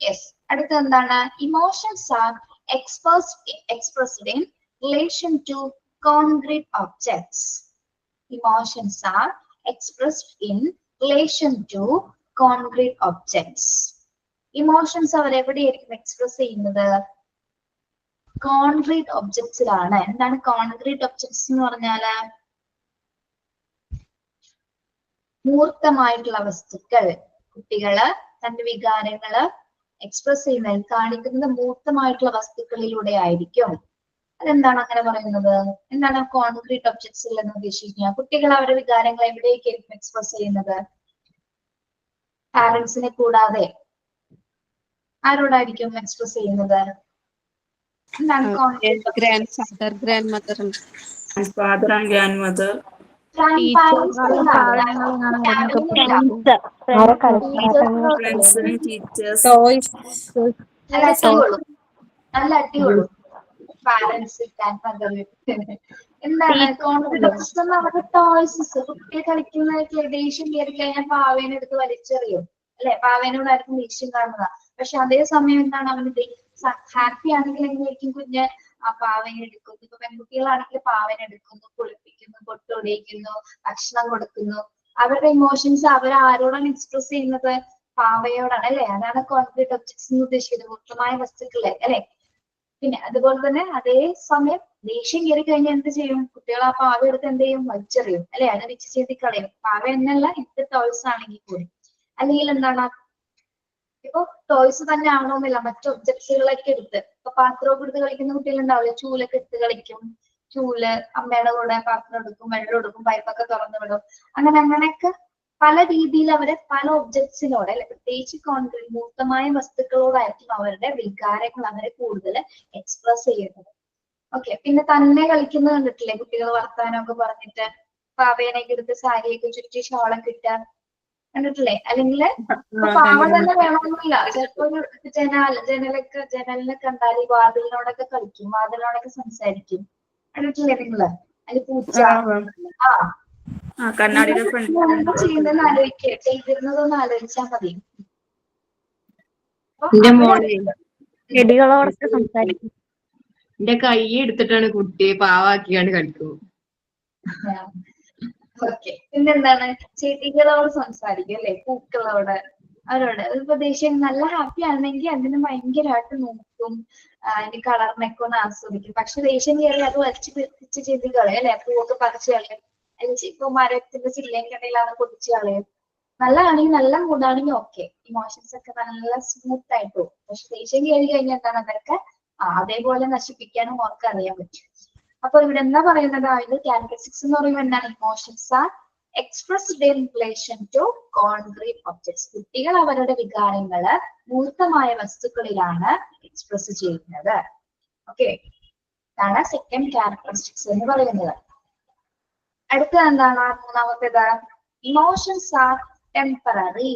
യെസ്. അടുത്ത എന്താണ്? Emotions are expressed in relation to concrete objects. Emotions are expressed in relation to concrete objects. Emotions അവർ എവിടെയായിരിക്കും എക്സ്പ്രസ് ചെയ്യുന്നത്? കോൺക്രീറ്റ് ഒബ്ജക്ട്സിലാണ്. എന്താണ് കോൺക്രീറ്റ് ഒബ്ജക്ട്സ് എന്ന് പറഞ്ഞാല്? മൂർത്തമായിട്ടുള്ള വസ്തുക്കൾ. കുട്ടികള് തന്റെ വികാരങ്ങള് എക്സ്പ്രസ് ചെയ്യുന്നത് കാണിക്കുന്നത് മൂർത്തമായിട്ടുള്ള വസ്തുക്കളിലൂടെ ആയിരിക്കും. അതെന്താണ് അങ്ങനെ പറയുന്നത്? എന്താണ് കോൺക്രീറ്റ് ഒബ്ജക്ട്സിൽ എന്ന് ഉദ്ദേശിക്കുക? കുട്ടികൾ അവരുടെ വികാരങ്ങൾ എവിടേക്കായിരിക്കും എക്സ്പ്രസ് ചെയ്യുന്നത്? പാരന്റ്സിനെ കൂടാതെ ആരോടായിരിക്കും എക്സ്പ്രസ് ചെയ്യുന്നത്? എന്താണ് concrete grandfather, grandmother ഉണ്ട്. Father and grandmother, friends and teachers, നല്ല അടിപൊളി പാരന്റ്സ്, ഗ്രാൻഡ് മദർ. എന്താണ് കോൺക്രീറ്റ് ഒബ്ജക്ട്സ്? നമ്മുടെ ടോയ്സസ്. കുട്ടിയെ കളിക്കുന്ന ദേഷ്യം കയറി കഴിഞ്ഞാൽ പാവേനെ എടുത്ത് വലിച്ചെറിയും അല്ലെ? പാവേനോട് ആയിരിക്കും ദേഷ്യം കാണുക. പക്ഷെ അതേ സമയം എന്താണ് അവന് ഹാപ്പി ആണെങ്കിൽ എങ്ങനെയായിരിക്കും കുഞ്ഞ് ആ പാവേനെ എടുക്കുന്നു. ഇപ്പൊ പെൺകുട്ടികളാണെങ്കിൽ പാവേനെ എടുക്കുന്നു, കുളിപ്പിക്കുന്നു, പൊട്ടുപൊടിയിക്കുന്നു, ഭക്ഷണം കൊടുക്കുന്നു. അവരുടെ ഇമോഷൻസ് അവർ ആരോടാണ് എക്സ്പ്രസ് ചെയ്യുന്നത്? പാവയോടാണ് അല്ലെ? അതാണ് കോൺക്രീറ്റ് ഒബ്ജക്ട്സ് എന്ന് ഉദ്ദേശിക്കുന്നത്, മൂർത്തമായ വസ്തുക്കളെ അല്ലെ? പിന്നെ അതുപോലെ തന്നെ അതേ സമയം ദേഷ്യം കയറി കഴിഞ്ഞാൽ എന്ത് ചെയ്യും? കുട്ടികൾ ആ പാവ എടുത്ത് എന്ത് ചെയ്യും? വലിച്ചെറിയും അല്ലെ? അത് വെച്ച് ചെയ്ത് കളയും. പാവ എന്നല്ല, എന്ത് ടോയ്സ് ആണെങ്കിൽ കൂടി. അല്ലെങ്കിൽ എന്താണ്, ഇപ്പൊ ടോയ്സ് തന്നെ ആവണമെന്നില്ല, മറ്റു ഒബ്ജക്ട്സുകളൊക്കെ എടുത്ത്, ഇപ്പൊ പാത്രമൊക്കെ എടുത്ത് കളിക്കുന്ന കുട്ടികളുണ്ടാവില്ല, ചൂലൊക്കെ എടുത്ത് കളിക്കും. ചൂല്, അമ്മയുടെ കൂടെ പാത്രം എടുക്കും, വെള്ളം എടുക്കും, പൈപ്പൊക്കെ തുറന്നു വിടും. അങ്ങനെയൊക്കെ പല രീതിയിൽ അവരെ പല ഒബ്ജക്ട്സിനോട് അല്ലെ, പ്രത്യേകിച്ച് കോൺക്രീറ്റ് മൂർത്തമായ വസ്തുക്കളോടായിരിക്കും അവരുടെ വികാരങ്ങൾ അവരെ കൂടുതൽ എക്സ്പ്രസ് ചെയ്യുന്നത്. ഓക്കെ. പിന്നെ തന്നെ കളിക്കുന്നത് കണ്ടിട്ടില്ലേ കുട്ടികൾ? വർത്താനമൊക്കെ പറഞ്ഞിട്ട് പാവേനൊക്കെ എടുത്ത് സാരിയൊക്കെ ചുറ്റി ഷോളൊക്കെ ഇട്ട് കണ്ടിട്ടില്ലേ? അല്ലെങ്കിൽ പാവ തന്നെ വേണമെന്നില്ല, ചിലപ്പോ ഒരു ജനലിനെ കണ്ടാൽ ഈ വാതിലിനോടൊക്കെ കളിക്കും, വാതിലിനോടൊക്കെ സംസാരിക്കും. കണ്ടിട്ടില്ലേ നിങ്ങള്? അതിൽ പൂച്ച. ചെയ്യുന്നതെന്ന് ആലോചിക്കുക, ചെയ്തിരുന്നതൊന്ന് ആലോചിച്ചാൽ മതി. ചെടികളോടൊക്കെ സംസാരിക്കും. എന്റെ കൈ എടുത്തിട്ടാണ് കുട്ടിയെ പാവാക്കിയാണ് കളിക്കും. ഓക്കെ. പിന്നെന്താണ്? ചെടികളോട് സംസാരിക്കും അല്ലെ? പൂക്കളോട്, അവരോട്. ഇപ്പൊ ദേഷ്യം നല്ല ഹാപ്പി ആണെങ്കിൽ അതിന് ഭയങ്കരമായിട്ട് നോക്കും, അതിന്റെ കളറിനൊക്കെ ഒന്ന് ആസ്വദിക്കും. പക്ഷെ ദേഷ്യം കയറി അത് വലിച്ചു പിടിച്ച് ചെയ്ത് കളയും അല്ലെ? പൂവൊക്കെ പറിച്ച് കളയും. ഇപ്പൊ മരത്തിന്റെ ചില്ലയൊക്കെ ഉണ്ടെങ്കിൽ അത് പൊടിച്ച് കളയും. നല്ലതാണെങ്കിൽ, നല്ല മൂടാണെങ്കിൽ ഓക്കെ, ഇമോഷൻസ് ഒക്കെ നല്ല സ്മൂത്ത് ആയിട്ട് പോകും. പക്ഷെ ദേഷ്യം കയറി കഴിഞ്ഞാൽ എന്താണ്, അതൊക്കെ അതേപോലെ നശിപ്പിക്കാനും അവർക്ക് അറിയാൻ പറ്റും. അപ്പൊ ഇവിടെ എന്താ പറയുന്നത്? അതിന്റെ ക്യാരക്ടറിസ്റ്റിക്സ് എന്ന് പറയുമ്പോൾ എന്താണ്? Emotions are expressed in relation to concrete objects. കുട്ടികൾ അവരുടെ വികാരങ്ങള് മൂർത്തമായ വസ്തുക്കളിലാണ് എക്സ്പ്രസ് ചെയ്യുന്നത്. ഓക്കെ, ഇതാണ് സെക്കൻഡ് ക്യാരക്ടറിസ്റ്റിക്സ് എന്ന് പറയുന്നത്. അടുത്തത് എന്താണ്? മൂന്നാമത്തേത്, emotions are temporary.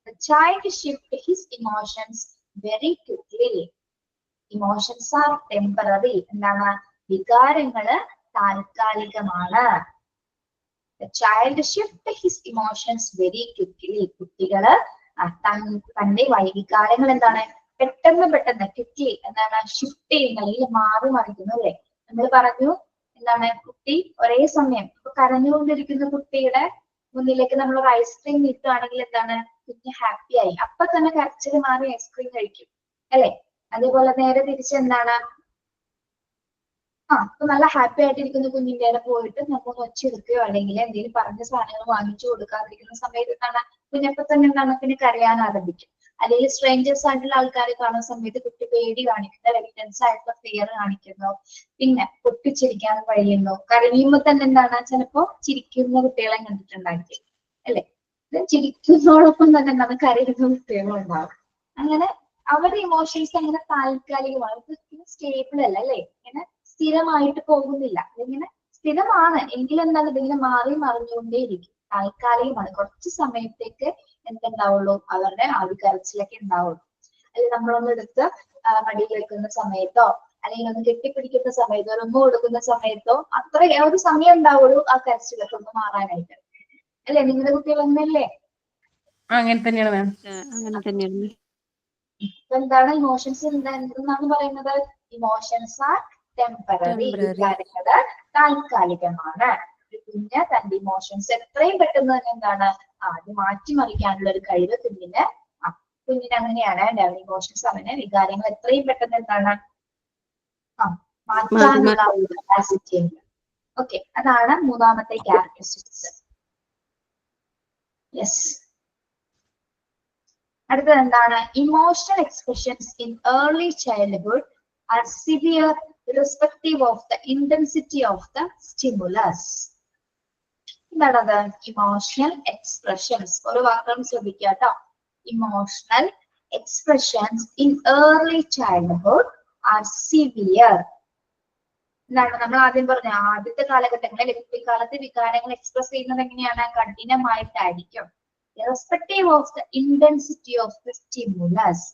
The child shifts his emotions very quickly. Emotions are temporary. എന്താണ്? വികാരങ്ങള് താൽക്കാലികമാണ്. The child shifts his emotions very quickly. കുട്ടികള് തന്റെ വികാരങ്ങൾ എന്താണ്? പെട്ടെന്ന് ക്വിക്ലി എന്താണ് ഷിഫ്റ്റ് ചെയ്യുന്ന, അല്ലെങ്കിൽ മാറി മറിക്കുന്നു അല്ലെ? നമ്മൾ പറഞ്ഞു എന്താണ്, കുട്ടി ഒരേ സമയം ഇപ്പൊ കരഞ്ഞുകൊണ്ടിരിക്കുന്ന കുട്ടിയുടെ മുന്നിലേക്ക് നമ്മൾ ഒരു ഐസ്ക്രീം നീട്ടുകയാണെങ്കിൽ എന്താണ്, കുഞ്ഞ് ഹാപ്പി ആയി, അപ്പൊ തന്നെ കരച്ചിൽ മാറി ഐസ്ക്രീം കഴിക്കും അല്ലെ? അതേപോലെ നേരെ തിരിച്ച് എന്താണ്, ഇപ്പൊ നല്ല ഹാപ്പി ആയിട്ടിരിക്കുന്ന കുഞ്ഞിന്റെ നേരെ പോയിട്ട് നമ്മൾ ഒച്ചെടുക്കുകയോ അല്ലെങ്കിൽ എന്തെങ്കിലും പറഞ്ഞ സാധനങ്ങൾ വാങ്ങിച്ചു കൊടുക്കാതിരിക്കുന്ന സമയത്ത് എന്താണ്, കുഞ്ഞപ്പോ തന്നെ എന്താണ്, പിന്നെ കരയാൻ ആരംഭിക്കും. അല്ലെങ്കിൽ സ്ട്രേഞ്ചേഴ്സ് ആയിട്ടുള്ള ആൾക്കാരെ കാണുന്ന സമയത്ത് കുട്ടി പേടി കാണിക്കുന്നു, റെസിഡൻസ് ആയിട്ടുള്ള ഫിയർ കാണിക്കുന്നു, പിന്നെ പൊട്ടിച്ചിരിക്കാൻ കഴിയുന്നു. കരയുമ്പോ തന്നെ എന്താണ്, ചിലപ്പോ ചിരിക്കുന്ന കുട്ടികളെ കണ്ടിട്ടുണ്ടായിരിക്കും അല്ലെ? ചിരിക്കുന്നതോടൊപ്പം തന്നെ എന്താണ്, കരയുന്ന കുട്ടികളുണ്ടാവും. അങ്ങനെ അവരുടെ ഇമോഷൻസ് അങ്ങനെ താൽക്കാലികമാണ്, സ്റ്റേബിൾ അല്ല അല്ലെ? ഇങ്ങനെ സ്ഥിരമായിട്ട് പോകുന്നില്ല. ഇതിങ്ങനെ സ്ഥിരമാണ് എങ്കിലും എന്താണ്, ഇതിങ്ങനെ മാറി മറിഞ്ഞുകൊണ്ടേയിരിക്കും. താൽക്കാലികമാണ്, കുറച്ച് സമയത്തേക്ക് എന്തുണ്ടാവുള്ളൂ, അവരുടെ ആ ഒരു കരച്ചിലൊക്കെ ഉണ്ടാവുള്ളൂ. അല്ലെങ്കിൽ നമ്മളൊന്ന് എടുത്ത് മടിയിൽ വെക്കുന്ന സമയത്തോ അല്ലെങ്കിൽ ഒന്ന് കെട്ടിപ്പിടിക്കുന്ന സമയത്തോ ഒരു ഉമ്മ കൊടുക്കുന്ന സമയത്തോ അത്ര ഒരു സമയം ഉണ്ടാവുള്ളൂ ആ കരച്ചിലൊക്കെ ഒന്ന് മാറാനായിട്ട് അല്ലെ? നിങ്ങളുടെ കുട്ടികൾ അങ്ങനെയല്ലേ? അങ്ങനെ തന്നെയാണ് മാം. അങ്ങനെ തന്നെയാണ്. എന്താണ് ഇമോഷൻസ് എന്താണ് പറയുന്നത്? Emotions are temporary. വികാരങ്ങള് താൽക്കാലികമാണ്. കുഞ്ഞ് തന്റെ ഇമോഷൻസ് എത്രയും പെട്ടെന്ന് തന്നെ എന്താണ്, അത് മാറ്റിമറിക്കാനുള്ള ഒരു കഴിവ് കുഞ്ഞിന് അങ്ങനെയാണ്. ഇമോഷൻസ് അവന് വികാരങ്ങൾ എത്രയും പെട്ടെന്ന് എന്താണ് മാറ്റാനുള്ള കപ്പാസിറ്റി ഉണ്ട്. ഓക്കെ, അതാണ് മൂന്നാമത്തെ ക്യാരക്ടറിസ്റ്റിക്സ്. യെസ്. അടുത്തത് എന്താണ്? Emotional expressions in early childhood are severe irrespective of the intensity of the stimulus. എന്താണത്? Emotional expressions. ഒരു വാക്യം ശ്രദ്ധിക്കുക കേട്ടോ. Emotional expressions in early childhood are severe. എന്താണ് നമ്മൾ ആദ്യം പറഞ്ഞ ആദ്യത്തെ കാലഘട്ടങ്ങളിൽ കുട്ടിക്കാലത്ത് വികാരങ്ങൾ എക്സ്പ്രസ് ചെയ്യുന്നത് എങ്ങനെയാണ്? കഠിനമായിട്ടായിരിക്കും. Irrespective of the intensity of the stimulus.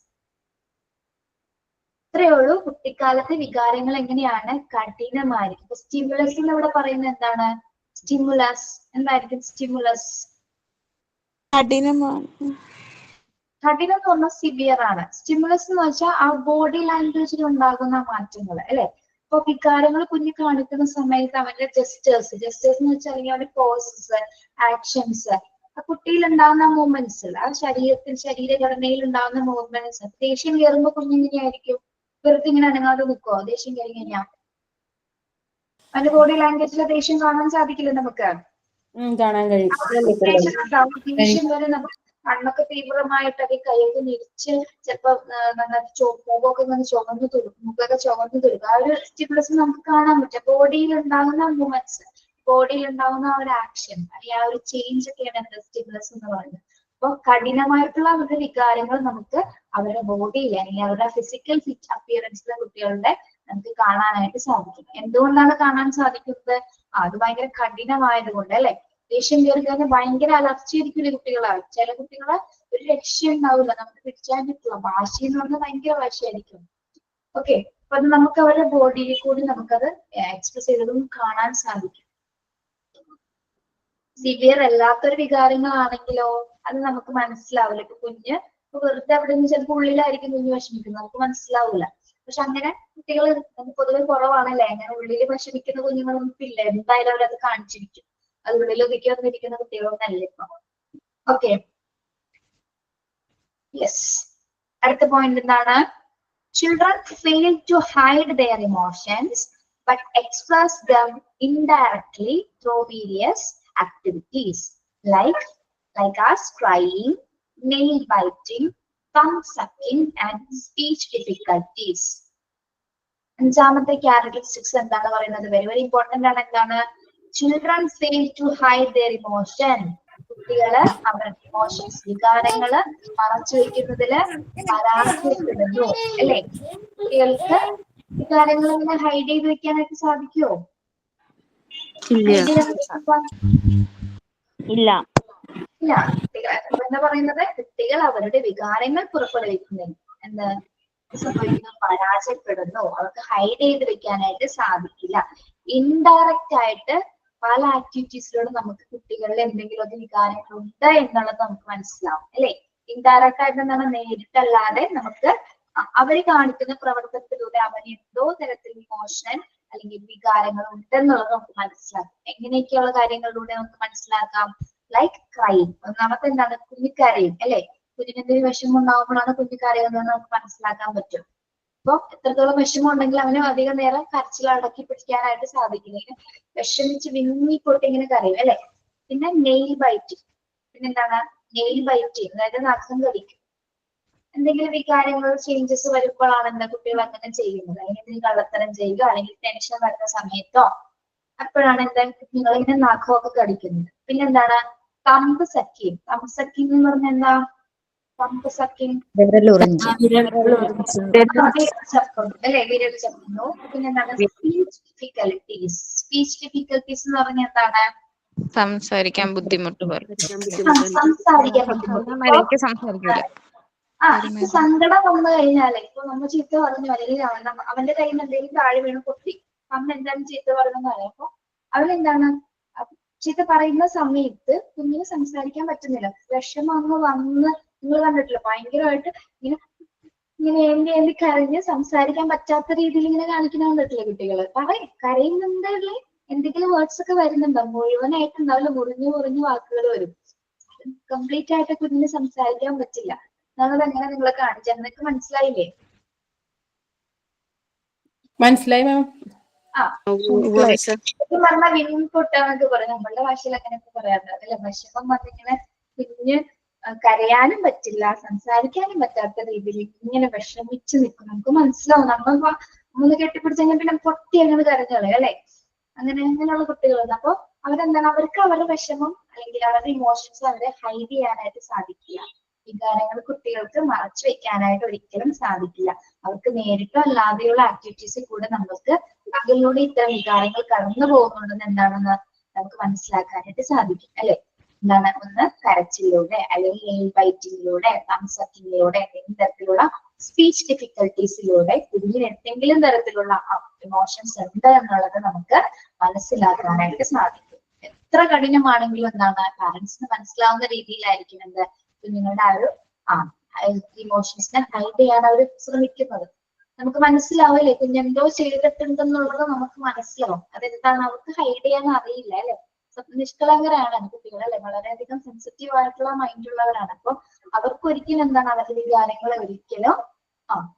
ഇത്രയേ ഉള്ളൂ. കുട്ടിക്കാലത്തെ വികാരങ്ങൾ എങ്ങനെയാണ്? കഠിനമായിരിക്കും. സ്റ്റിമുലസ് ഇവിടെ പറയുന്നത് എന്താണ്? സ്റ്റിമുലസ് എന്തായിരിക്കും? സ്റ്റിമുലസ് കഠിനം എന്ന് പറഞ്ഞാൽ സിവിയർ ആണ്. സ്റ്റിമുലസ് എന്ന് വെച്ചാൽ ആ ബോഡി ലാംഗ്വേജിൽ ഉണ്ടാകുന്ന മാറ്റങ്ങൾ അല്ലെ. ഇപ്പൊ വികാരങ്ങൾ കുഞ്ഞ് കാണിക്കുന്ന സമയത്ത് അവന്റെ ജസ്റ്റേഴ്സ് എന്ന് വെച്ചാൽ അല്ലെങ്കിൽ അവന്റെ പോസസ്, ആക്ഷൻസ്, ആ കുട്ടിയിൽ ഉണ്ടാകുന്ന മൂവ്മെന്റ്സ്, ആ ശരീരഘടനയിൽ ഉണ്ടാകുന്ന മൂവ്മെന്റ്സ്. ദേഷ്യം കയറുമ്പോ കുഞ്ഞെങ്ങനെയായിരിക്കും? വെറുതെ ഇങ്ങനെ അനങ്ങാതെ നിൽക്കുവോ? ദേഷ്യം കയറി കഴിഞ്ഞാൽ അവന്റെ ബോഡി ലാംഗ്വേജിലെ ദേഷ്യം കാണാൻ സാധിക്കില്ല നമുക്ക്. കാണാൻ കഴിയും. ദേഷ്യം വരെ നമുക്ക് കണ്ണൊക്കെ തീവ്രമായിട്ടൊക്കെ കൈയൊക്കെ നിരിച്ച് ചിലപ്പോ നന്നായിട്ട് മുഖമൊക്കെ ഇങ്ങനെ ചുവന്ന് തുടുക്കും, മുഖമൊക്കെ ചുവന്ന് തുടുക്കും. ആ ഒരു സ്റ്റിമുലസ് നമുക്ക് കാണാൻ പറ്റും. ബോഡിയിൽ ഉണ്ടാകുന്ന മൂവ്മെന്റ്സ്, ബോഡിയിൽ ഉണ്ടാകുന്ന ആ ഒരു ആക്ഷൻ അല്ലെങ്കിൽ ആ ഒരു ചേഞ്ച് ഒക്കെയാണ് എന്താ സ്റ്റിമുലസ് എന്ന് പറയുന്നത്. അപ്പൊ കഠിനമായിട്ടുള്ള അവരുടെ വികാരങ്ങൾ നമുക്ക് അവരുടെ ബോഡിയിൽ അല്ലെങ്കിൽ അവരുടെ ഫിസിക്കൽ ഫിറ്റ് അപ്പിയറൻസിലെ കുട്ടികളുടെ നമുക്ക് കാണാനായിട്ട് സാധിക്കും. എന്തുകൊണ്ടാണ് കാണാൻ സാധിക്കുന്നത്? അത് ഭയങ്കര കഠിനമായതുകൊണ്ട് അല്ലെ. ദേഷ്യം കയറി കഴിഞ്ഞാൽ ഭയങ്കര അലർച്ചയായിരിക്കില്ല കുട്ടികളാണ്. ചില കുട്ടികളെ ഒരു രക്ഷ ഉണ്ടാവില്ല, നമുക്ക് പിടിച്ചാൻ പറ്റില്ല. ഭാഷ എന്ന് പറഞ്ഞാൽ ഭയങ്കര ഭാഷയായിരിക്കും. ഓക്കെ, അപ്പൊ അത് നമുക്ക് അവരുടെ ബോഡിയിൽ കൂടി നമുക്കത് എക്സ്പ്രസ് ചെയ്തതും കാണാൻ സാധിക്കും. സിവിയർ അല്ലാത്തൊരു വികാരങ്ങളാണെങ്കിലോ അത് നമുക്ക് മനസ്സിലാവില്ല. ഇപ്പൊ കുഞ്ഞ് വെറുതെ അവിടെ നിന്ന് ചിലപ്പോൾ ഉള്ളിലായിരിക്കും കുഞ്ഞ് വിഷമിക്കുന്നത്, നമുക്ക് മനസ്സിലാവില്ല. പക്ഷെ അങ്ങനെ കുട്ടികൾ പൊതുവെ കുറവാണല്ലേ. അങ്ങനെ ഉള്ളിൽ വിഷമിക്കുന്ന കുഞ്ഞുങ്ങളൊന്നും ഇല്ല. എന്തായാലും അവരത് കാണിച്ചിരിക്കും. അത് ഉള്ളിൽ ഒതുക്കി വന്നിരിക്കുന്ന കുട്ടികളൊന്നല്ല ഇപ്പൊ. Okay, yes. അടുത്ത പോയിന്റ് എന്താണ്? Children fail to hide their emotions but express them indirectly through various activities like us crying, nail biting, thumb sucking and speech difficulties. അഞ്ചാമത്തെ ക്യാരക്ടറിസ്റ്റിക്സ് എന്താണ് പറയുന്നത്? വെരി വെരി ഇമ്പോർട്ടന്റ് ആണ്. എന്താണ്? Children fail to hide their emotion. കുട്ടികള് അവരുടെ emotions, വികാരങ്ങള് മറച്ചു വെക്കുന്നതില് പരാജയപ്പെടുന്നു അല്ലെ. കുട്ടികൾക്ക് വികാരങ്ങൾ ഇങ്ങനെ ഹൈഡ് ചെയ്ത് വെക്കാനായിട്ട് സാധിക്കുമോ? ഇല്ല. ഇല്ല. എന്താ പറയുന്നത്? കുട്ടികൾ അവരുടെ വികാരങ്ങൾ പുറപ്പെടുവിക്കുന്നില്ല. എന്ത് സംഭവിക്കുന്നു? പരാജയപ്പെടുന്നു. അവർക്ക് ഹൈഡ് ചെയ്ത് വെക്കാനായിട്ട് സാധിക്കില്ല. ഇൻഡയറക്റ്റ് ആയിട്ട് പല ആക്ടിവിറ്റീസിലൂടെ നമുക്ക് കുട്ടികളിൽ എന്തെങ്കിലും ഒരു വികാരങ്ങൾ ഉണ്ട് എന്നുള്ളത് നമുക്ക് മനസ്സിലാവും അല്ലെ. ഇൻഡയറക്റ്റ് ആയിട്ട് എന്താണ്? നേരിട്ടല്ലാതെ നമുക്ക് അവര് കാണിക്കുന്ന പ്രവർത്തനത്തിലൂടെ അവന് എന്തോ തരത്തിൽ ഇമോഷൻ അല്ലെങ്കിൽ വികാരങ്ങൾ ഉണ്ടെന്നുള്ളത് നമുക്ക് മനസ്സിലാക്കാം. എങ്ങനെയൊക്കെയുള്ള കാര്യങ്ങളിലൂടെ നമുക്ക് മനസ്സിലാക്കാം? Like crime. ഒന്നാമത്തെ എന്താണ്? കുഞ്ഞിക്കരയും അല്ലെ. കുഞ്ഞിന് എന്തെങ്കിലും വിഷമം ഉണ്ടാകുമ്പോഴാണ് കുഞ്ഞിക്കരയെന്ന് നമുക്ക് മനസ്സിലാക്കാൻ പറ്റും. അപ്പൊ എത്രത്തോളം വിഷമം ഉണ്ടെങ്കിൽ അവന് അധികം നേരം കരച്ചിൽ അടക്കി പിടിക്കാനായിട്ട് സാധിക്കില്ല. ഇങ്ങനെ വിഷമിച്ച് വിങ്ങിപ്പോയിട്ട് ഇങ്ങനെ കരയും അല്ലെ. പിന്നെ നെയിൽ ബൈറ്റിങ്. പിന്നെന്താണ്? നെയിൽ ബൈറ്റിങ്, അതായത് നഖം കടിക്കും. എന്തെങ്കിലും വികാരങ്ങൾ ചേഞ്ചസ് വരുമ്പോഴാണ് എന്താ കുട്ടികൾ അങ്ങനെ ചെയ്യുന്നത്. അല്ലെങ്കിൽ എന്തെങ്കിലും കള്ളത്തരം ചെയ്യുക അല്ലെങ്കിൽ ടെൻഷൻ വരുന്ന സമയത്തോ അപ്പോഴാണ് എന്താ കുട്ടികൾ ഇങ്ങനെ നഖമൊക്കെ കടിക്കുന്നത്. പിന്നെന്താണ്? Thumb sucking. തമ്പ് സക്കിങ് എന്ന് പറഞ്ഞാൽ എന്താ? തമ്പ് സക്കിങ് അല്ലെ, വിരൽ ചപ്പുന്നു. പിന്നെന്താണ്? Speech difficulties. സ്പീച്ച് ഡിഫിക്കൽട്ടീസ് എന്ന് പറഞ്ഞാൽ എന്താണ്? സംസാരിക്കാൻ ബുദ്ധിമുട്ട് സംസാരിക്കാൻ ബുദ്ധിമുട്ട്. ഇപ്പൊ സങ്കടം വന്നു കഴിഞ്ഞാലേ, ഇപ്പൊ നമ്മൾ ചീത്ത പറഞ്ഞു അല്ലെങ്കിൽ അവന്റെ കയ്യിൽ നിന്ന് എന്തെങ്കിലും താഴെ വീണ് പൊട്ടി, അമ്മ എന്താണ് ചീത്ത പറഞ്ഞെന്ന് പറയാം. അപ്പൊ അവനെന്താണ് ചീത്ത പറയുന്ന സമയത്ത് കുഞ്ഞിന് സംസാരിക്കാൻ പറ്റുന്നില്ല. വിഷമം അങ്ങ് വന്ന് നിങ്ങൾ കണ്ടിട്ടില്ല, ഭയങ്കരമായിട്ട് ഇങ്ങനെ ഇങ്ങനെ ഏന്തി കരഞ്ഞ് സംസാരിക്കാൻ പറ്റാത്ത രീതിയിൽ ഇങ്ങനെ കാണിക്കുന്ന കണ്ടിട്ടില്ല കുട്ടികള്. കരയുന്നുണ്ടല്ലേ, എന്തെങ്കിലും വേർഡ്സ് ഒക്കെ വരുന്നുണ്ടോ? മുഴുവനായിട്ടുണ്ടാവില്ല, മുറിഞ്ഞു വാക്കുകൾ വരും. കംപ്ലീറ്റ് ആയിട്ട് കുഞ്ഞിന് സംസാരിക്കാൻ പറ്റില്ല. ഞങ്ങൾ എങ്ങനെ നിങ്ങളെ കാണിച്ചു? എന്നൊക്കെ മനസ്സിലായില്ലേ? മനസ്സിലായി മാം. പറഞ്ഞാൽ വിൻ പൊട്ടാന്നൊക്കെ പറയും. നമ്മളുടെ ഭാഷയിൽ അങ്ങനെയൊക്കെ പറയാറുണ്ട് അല്ലെ. വിഷമം വന്നിങ്ങനെ കുഞ്ഞ് കരയാനും പറ്റില്ല, സംസാരിക്കാനും പറ്റാത്ത രീതിയിൽ ഇങ്ങനെ വിഷമിച്ച് നിൽക്കും. നമുക്ക് മനസ്സിലാവും. നമ്മൾ ഒന്ന് കെട്ടിപ്പിടിച്ചെങ്കിൽ പിന്നെ പൊട്ടി അങ്ങനെ കരഞ്ഞു കളയും അല്ലെ. അങ്ങനെയുള്ള കുട്ടികളുണ്ട്. അപ്പൊ അവരെന്താണ്, അവർക്ക് അവരുടെ വിഷമം അല്ലെങ്കിൽ അവരുടെ ഇമോഷൻസ് അവരെ ഹൈഡ് ചെയ്യാനായിട്ട് സാധിക്കില്ല. വികാരങ്ങൾ കുട്ടികൾക്ക് മറച്ചു വെക്കാനായിട്ട് ഒരിക്കലും സാധിക്കില്ല. അവർക്ക് നേരിട്ടോ അല്ലാതെയുള്ള ആക്ടിവിറ്റീസിൽ കൂടെ നമുക്ക് അതിലൂടെ ഇത്തരം വികാരങ്ങൾ കടന്നു പോകുന്നുണ്ടെന്ന് എന്താണെന്ന് നമുക്ക് മനസ്സിലാക്കാനായിട്ട് സാധിക്കും അല്ലെ. എന്താണ്, ഒന്ന് കരച്ചിലൂടെ അല്ലെങ്കിൽ നെയിൽ ബൈറ്റിങ്ങിലൂടെ, സംസക്കിങ്ങിലൂടെ, എന്തെങ്കിലും തരത്തിലുള്ള സ്പീച്ച് ഡിഫിക്കൽട്ടീസിലൂടെ കുഞ്ഞിന് എന്തെങ്കിലും തരത്തിലുള്ള ഇമോഷൻസ് ഉണ്ട് എന്നുള്ളത് നമുക്ക് മനസ്സിലാക്കാനായിട്ട് സാധിക്കും. എത്ര കഠിനമാണെങ്കിലും എന്താണ്, പാരന്റ്സിന് മനസ്സിലാവുന്ന രീതിയിലായിരിക്കും എന്ത് കുഞ്ഞുങ്ങളുടെ ആ ഒരു ഇമോഷൻസിനെ ഹൈഡ് ചെയ്യാൻ അവർ ശ്രമിക്കുന്നത്. നമുക്ക് മനസ്സിലാവില്ലേ, കുഞ്ഞെന്തോ ചെയ്തിട്ടുണ്ടെന്നുള്ളത് നമുക്ക് മനസ്സിലാവും. അതെന്താണ് അവർക്ക് ഹൈഡ് ചെയ്യാൻ അറിയില്ല അല്ലെ. നിഷ്കളങ്കരാണ് കുട്ടികൾ അല്ലെ, വളരെയധികം സെൻസിറ്റീവ് ആയിട്ടുള്ള മൈൻഡുള്ളവരാണ്. അപ്പൊ അവർക്ക് ഒരിക്കലും എന്താണ് അവരുടെ വികാരങ്ങളെ ഒരിക്കലും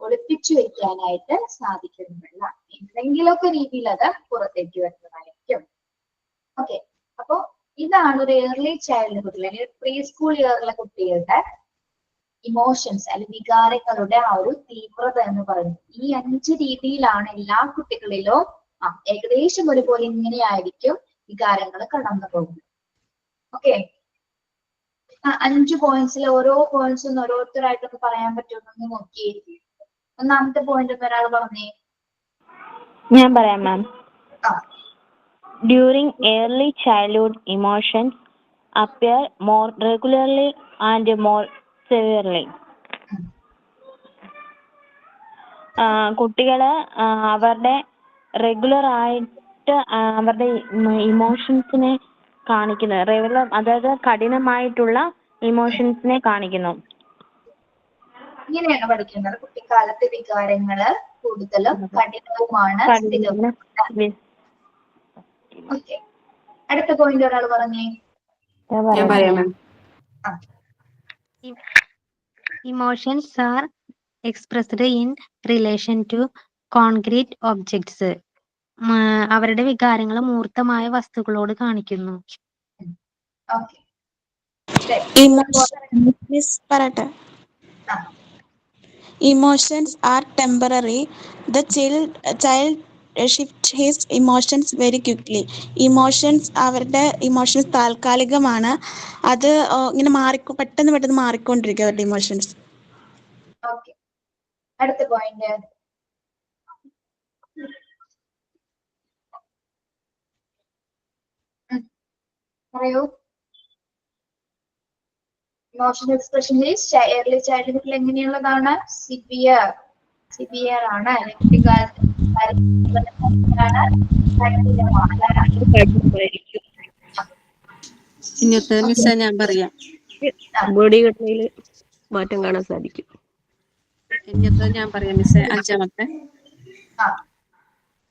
ഒളിപ്പിച്ചു വെക്കാനായിട്ട് സാധിക്കുന്നില്ല. എന്തെങ്കിലുമൊക്കെ രീതിയിൽ അത് പുറത്തേക്ക് വരുന്നതായിരിക്കും. ഓക്കെ, അപ്പൊ ഇതാണ് ഒരു ഏർലി ചൈൽഡ്ഹുഡിൽ അല്ലെങ്കിൽ പ്രീ സ്കൂൾ ഇയറിലെ കുട്ടികളുടെ ഇമോഷൻസ് അല്ലെങ്കിൽ വികാരങ്ങളുടെ ആ ഒരു തീവ്രത എന്ന് പറയുന്നത്. ഈ 5 രീതിയിലാണ് എല്ലാ കുട്ടികളിലും ഏകദേശം ഒരുപോലെ ഇങ്ങനെയായിരിക്കും വികാരങ്ങൾ കടന്നു പോകുന്നത്. ഓക്കെ, 5 പോയിന്റ്സിൽ ഓരോ പോയിന്റ്സ് ഒന്ന് ഓരോരുത്തരായിട്ടൊന്ന് പറയാൻ പറ്റുമെന്ന് നോക്കിയേ. ഒന്നാമത്തെ പോയിന്റ് ഒന്ന് ഒരാൾ പറഞ്ഞേ. ഞാൻ പറയാം ma'am. During early childhood emotions appear more regularly and more severely. കുട്ടികള് അവരുടെ റെഗുലർ ആയിട്ട് അവരുടെ ഇമോഷൻസിനെ കാണിക്കുന്നത്, റെഗുലർ അതായത് കഠിനമായിട്ടുള്ള ഇമോഷൻസിനെ കാണിക്കുന്നു. ഇങ്ങനെയാണ് പഠിക്കേണ്ടത്. കുട്ടിക്കാലത്തെ വികാരങ്ങള് കൂടുതലും കഠിനവുമാണ്. ഓക്കെ, അടുത്ത പോയിന്റ് ഒരാൾ പറഞ്ഞേ. ഞാൻ പറയാം. Emotions are expressed in relation to concrete objects. അവരുടെ വികാരങ്ങൾ മൂർത്തമായ വസ്തുക്കളോട് കാണിക്കുന്നു. Emotions are temporary. The child shift his emotions very quickly. അവരുടെ ഇമോഷൻസ് താൽക്കാലികമാണ്. അത് ഇങ്ങനെ പെട്ടെന്ന് മാറിക്കൊണ്ടിരിക്കും അവരുടെ ഇമോഷൻസ്. ഓക്കെ, അടുത്ത പോയിന്റ്. പറയൂ. ഇമോഷണൽ എക്സ്പ്രഷൻ ഏർലി ചൈൽഡ്ഹുഡിൽ എങ്ങനെയുള്ളതാണ്? സിവിയർ ആണ്. ഇന്നത്തെ മിസ്സ ഞാൻ പറയാം. ബോഡി ഘടനയിൽ മാറ്റം കാണാൻ സാധിക്കും. ഇന്നത്തെ ഞാൻ പറയാം മിസ്സേ. 5ാമത്തെ,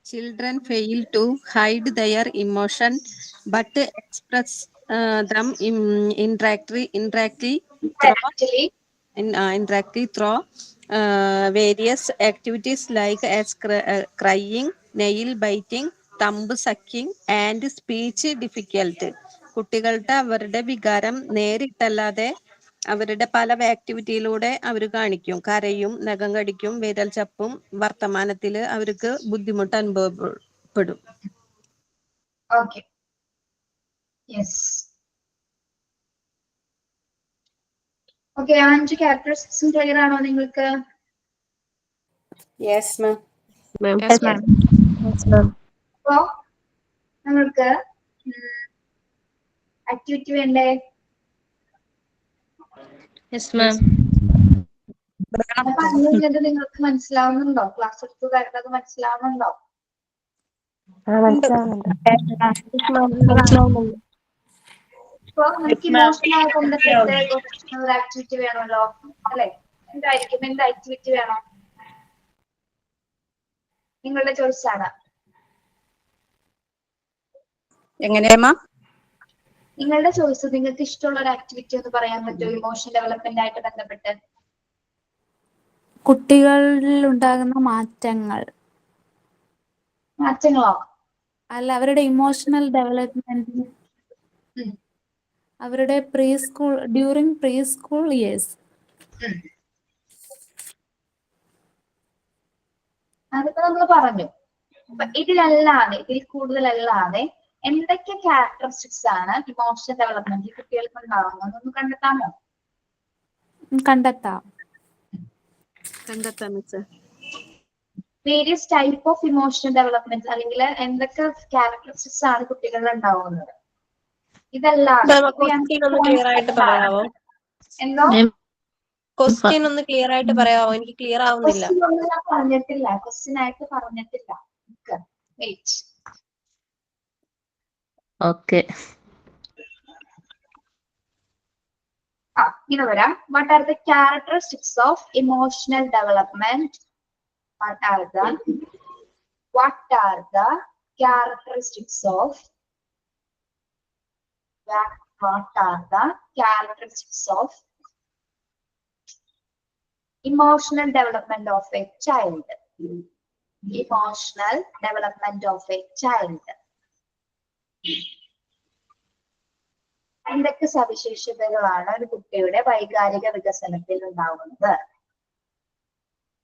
children fail to hide their emotion but express them indirectly through various activities like crying, nail biting, thumb sucking and speech difficulty. കുട്ടികളുടെ അവരുടെ വികാരം നേരിട്ടല്ലാതെ അവരുടെ പല ആക്ടിവിറ്റിയിലൂടെ അവർ കാണിക്കും. കരയും, നഖം കടിക്കും, വിരൽ ചപ്പും. വർത്തമാനത്തില് അവർക്ക് ബുദ്ധിമുട്ട് അനുഭവപ്പെടും. Okay, yes. ഓക്കെ, 5 ക്യാരക്ടറിസ്റ്റിക്സും ക്ലിയർ ആണോ നിങ്ങൾക്ക്? Yes ma'am. അപ്പോ നമ്മൾക്ക് ആക്ടിവിറ്റി വേണ്ടേ? നിങ്ങൾക്ക് മനസ്സിലാവുന്നുണ്ടോ? ക്ലാസ് എടുത്ത് വരുന്നത് മനസ്സിലാവുന്നുണ്ടോ? ഇപ്പൊ നമുക്ക് ഇമോഷണൽ ബന്ധപ്പെട്ട് ഒരു ആക്ടിവിറ്റി വേണമല്ലോ അല്ലെ. എന്തായിരിക്കും? എന്ത് ആക്ടിവിറ്റി വേണം? നിങ്ങളുടെ ചോയ്സ് ആണ്. എങ്ങനെയാ? നിങ്ങളുടെ ചോയ്സ്. നിങ്ങൾക്ക് ഇഷ്ടമുള്ള ഒരു ആക്ടിവിറ്റി ഒന്ന് പറയാൻ പറ്റുമോ ഇമോഷൻ ഡെവലപ്മെന്റ് ആയിട്ട് ബന്ധപ്പെട്ട്? കുട്ടികളിൽ ഉണ്ടാകുന്ന മാറ്റങ്ങളോ? അല്ല, അവരുടെ ഇമോഷണൽ ഡെവലപ്മെന്റ്. അവരുടെ ഡ്യൂറിങ് പ്രീ സ്കൂൾ ഇയേഴ്സ്. അതിപ്പോ നമ്മൾ പറഞ്ഞു. അപ്പൊ ഇതിൽ കൂടുതലല്ലാതെ എന്തൊക്കെ ക്യാരക്ടറിസ്റ്റിക്സ് ആണ് ഇമോഷണൽ ഡെവലപ്മെന്റിൽ കുട്ടികൾക്ക് ഉണ്ടാവുന്നത് ഒന്ന് കണ്ടെത്താമോ? കണ്ടെത്താം. Various type of emotional development അല്ലെങ്കിൽ എന്തൊക്കെ ക്യാരക്ടറിസ്റ്റിക്സ് ആണ് കുട്ടികളിൽ ഉണ്ടാവുന്നത്? ഇതല്ലാതെ ക്ലിയർ ആയിട്ട് പറയാവോ? എന്തോ ക്വസ്റ്റ്യൻ ഒന്ന് ക്ലിയർ ആയിട്ട് പറയാവോ? എനിക്ക് ക്ലിയർ ആവുന്നില്ല. ക്വസ്റ്റ്യൻ ആയിട്ട് പറഞ്ഞിട്ടില്ല. വെയിറ്റ്. ഓക്കെ. ഇങ്ങനെ വരാം. What are the characteristics of emotional development? What are the characteristics of emotional development of a child? Emotional development of a child. എന്തൊക്കെ സവിശേഷതകളാണ് ഒരു കുട്ടിയുടെ വൈകാരിക വികസനത്തിൽ ഉണ്ടാവുന്നത്?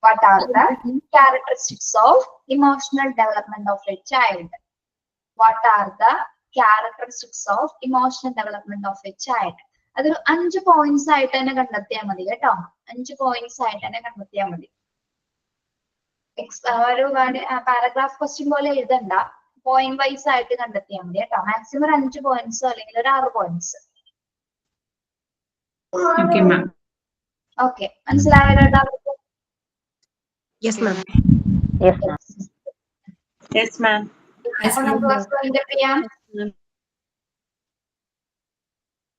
What are the characteristics of emotional development of a child? What are the characteristics of emotional development of a child? അതൊരു 5 points ആയിട്ട് തന്നെ കണ്ടെത്തിയാൽ മതി കേട്ടോ. 5 പോയിന്റ്സ് ആയിട്ട് തന്നെ കണ്ടെത്തിയാൽ മതി. ഒരു പാരഗ്രാഫ് ക്വസ്റ്റ്യൻ പോലെ എഴുതണ്ട, പോയിന്റ് വൈസ് ആയിട്ട് കണ്ടെത്തിയാൽ മതി കേട്ടോ. മാക്സിമം 5 പോയിന്റ്സ് അല്ലെങ്കിൽ ഒരു 6 പോയിന്റ്സ്. ഓക്കെ, മനസ്സിലായോ എല്ലാവർക്കും? Yes, ma'am. Yes, ma'am.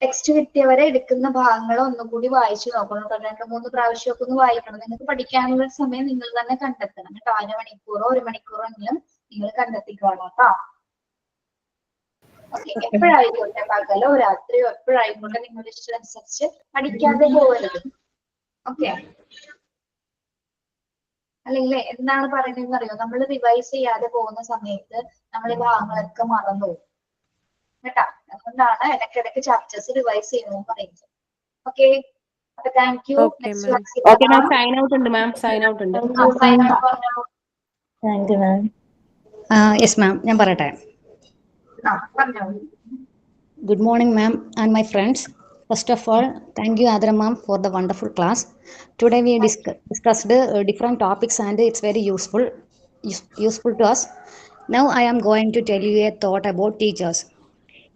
Text കിട്ടിയവരെ എടുക്കുന്ന ഭാഗങ്ങൾ ഒന്നുകൂടി വായിച്ചു നോക്കണം. 2-3 പ്രാവശ്യമൊക്കെ ഒന്ന് വായിക്കണം. നിങ്ങൾക്ക് പഠിക്കാനുള്ള സമയം നിങ്ങൾ തന്നെ കണ്ടെത്തണം കേട്ടോ. 1 മണിക്കൂറോ 1 മണിക്കൂറോ എങ്കിലും നിങ്ങൾ കണ്ടെത്തിക്കോളാം കേട്ടോ. ഓക്കെ, എപ്പോഴായിക്കോട്ടെ, പകലോ രാത്രിയോ എപ്പോഴായിക്കോട്ടെ നിങ്ങളുടെ ഇഷ്ടമനുസരിച്ച് പഠിക്കാതെ പോകരുത്. ഓക്കെ, അല്ലെങ്കിൽ എന്താണ് പറയുന്നതെന്ന് അറിയോ? നമ്മൾ റിവൈസ് ചെയ്യാതെ പോകുന്ന സമയത്ത് നമ്മൾ ഈ ഭാഗങ്ങളൊക്കെ മറന്നു പോകും കേട്ടാ. അതുകൊണ്ടാണ് ഇടയ്ക്കിടയ്ക്ക് ചാപ്റ്റേഴ്സ് റിവൈസ് ചെയ്യണമെന്ന് പറയുന്നത്. ഓക്കെ, അപ്പൊ താങ്ക് യു. സൈൻ ഔട്ട് ഉണ്ട് മാം. സൈൻ ഔട്ട് ഉണ്ട്. Thank you ma'am. Yes ma'am, ഞാൻ പറയട്ടെ. Good morning, ma'am and my friends. First of all, thank you, Adra ma'am, for the wonderful class. Today we discussed different topics and it's very useful to us. Now I am going to tell you a thought about teachers.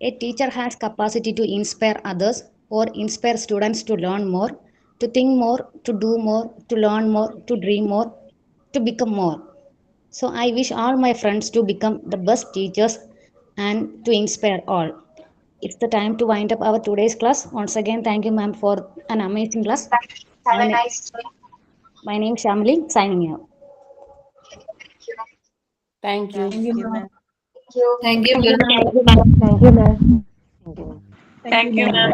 A teacher has capacity to inspire others or inspire students to learn more, to think more, to do more, to learn more, to dream more, to become more. So I wish all my friends to become the best teachers and to inspire all. It's the time to wind up our today's class. Once again, thank you, ma'am, for an amazing class. Have a nice day. My name is Shamli, signing out. Thank you. Thank you, ma'am. Thank you, ma'am. Thank you, ma'am. Thank you, ma'am.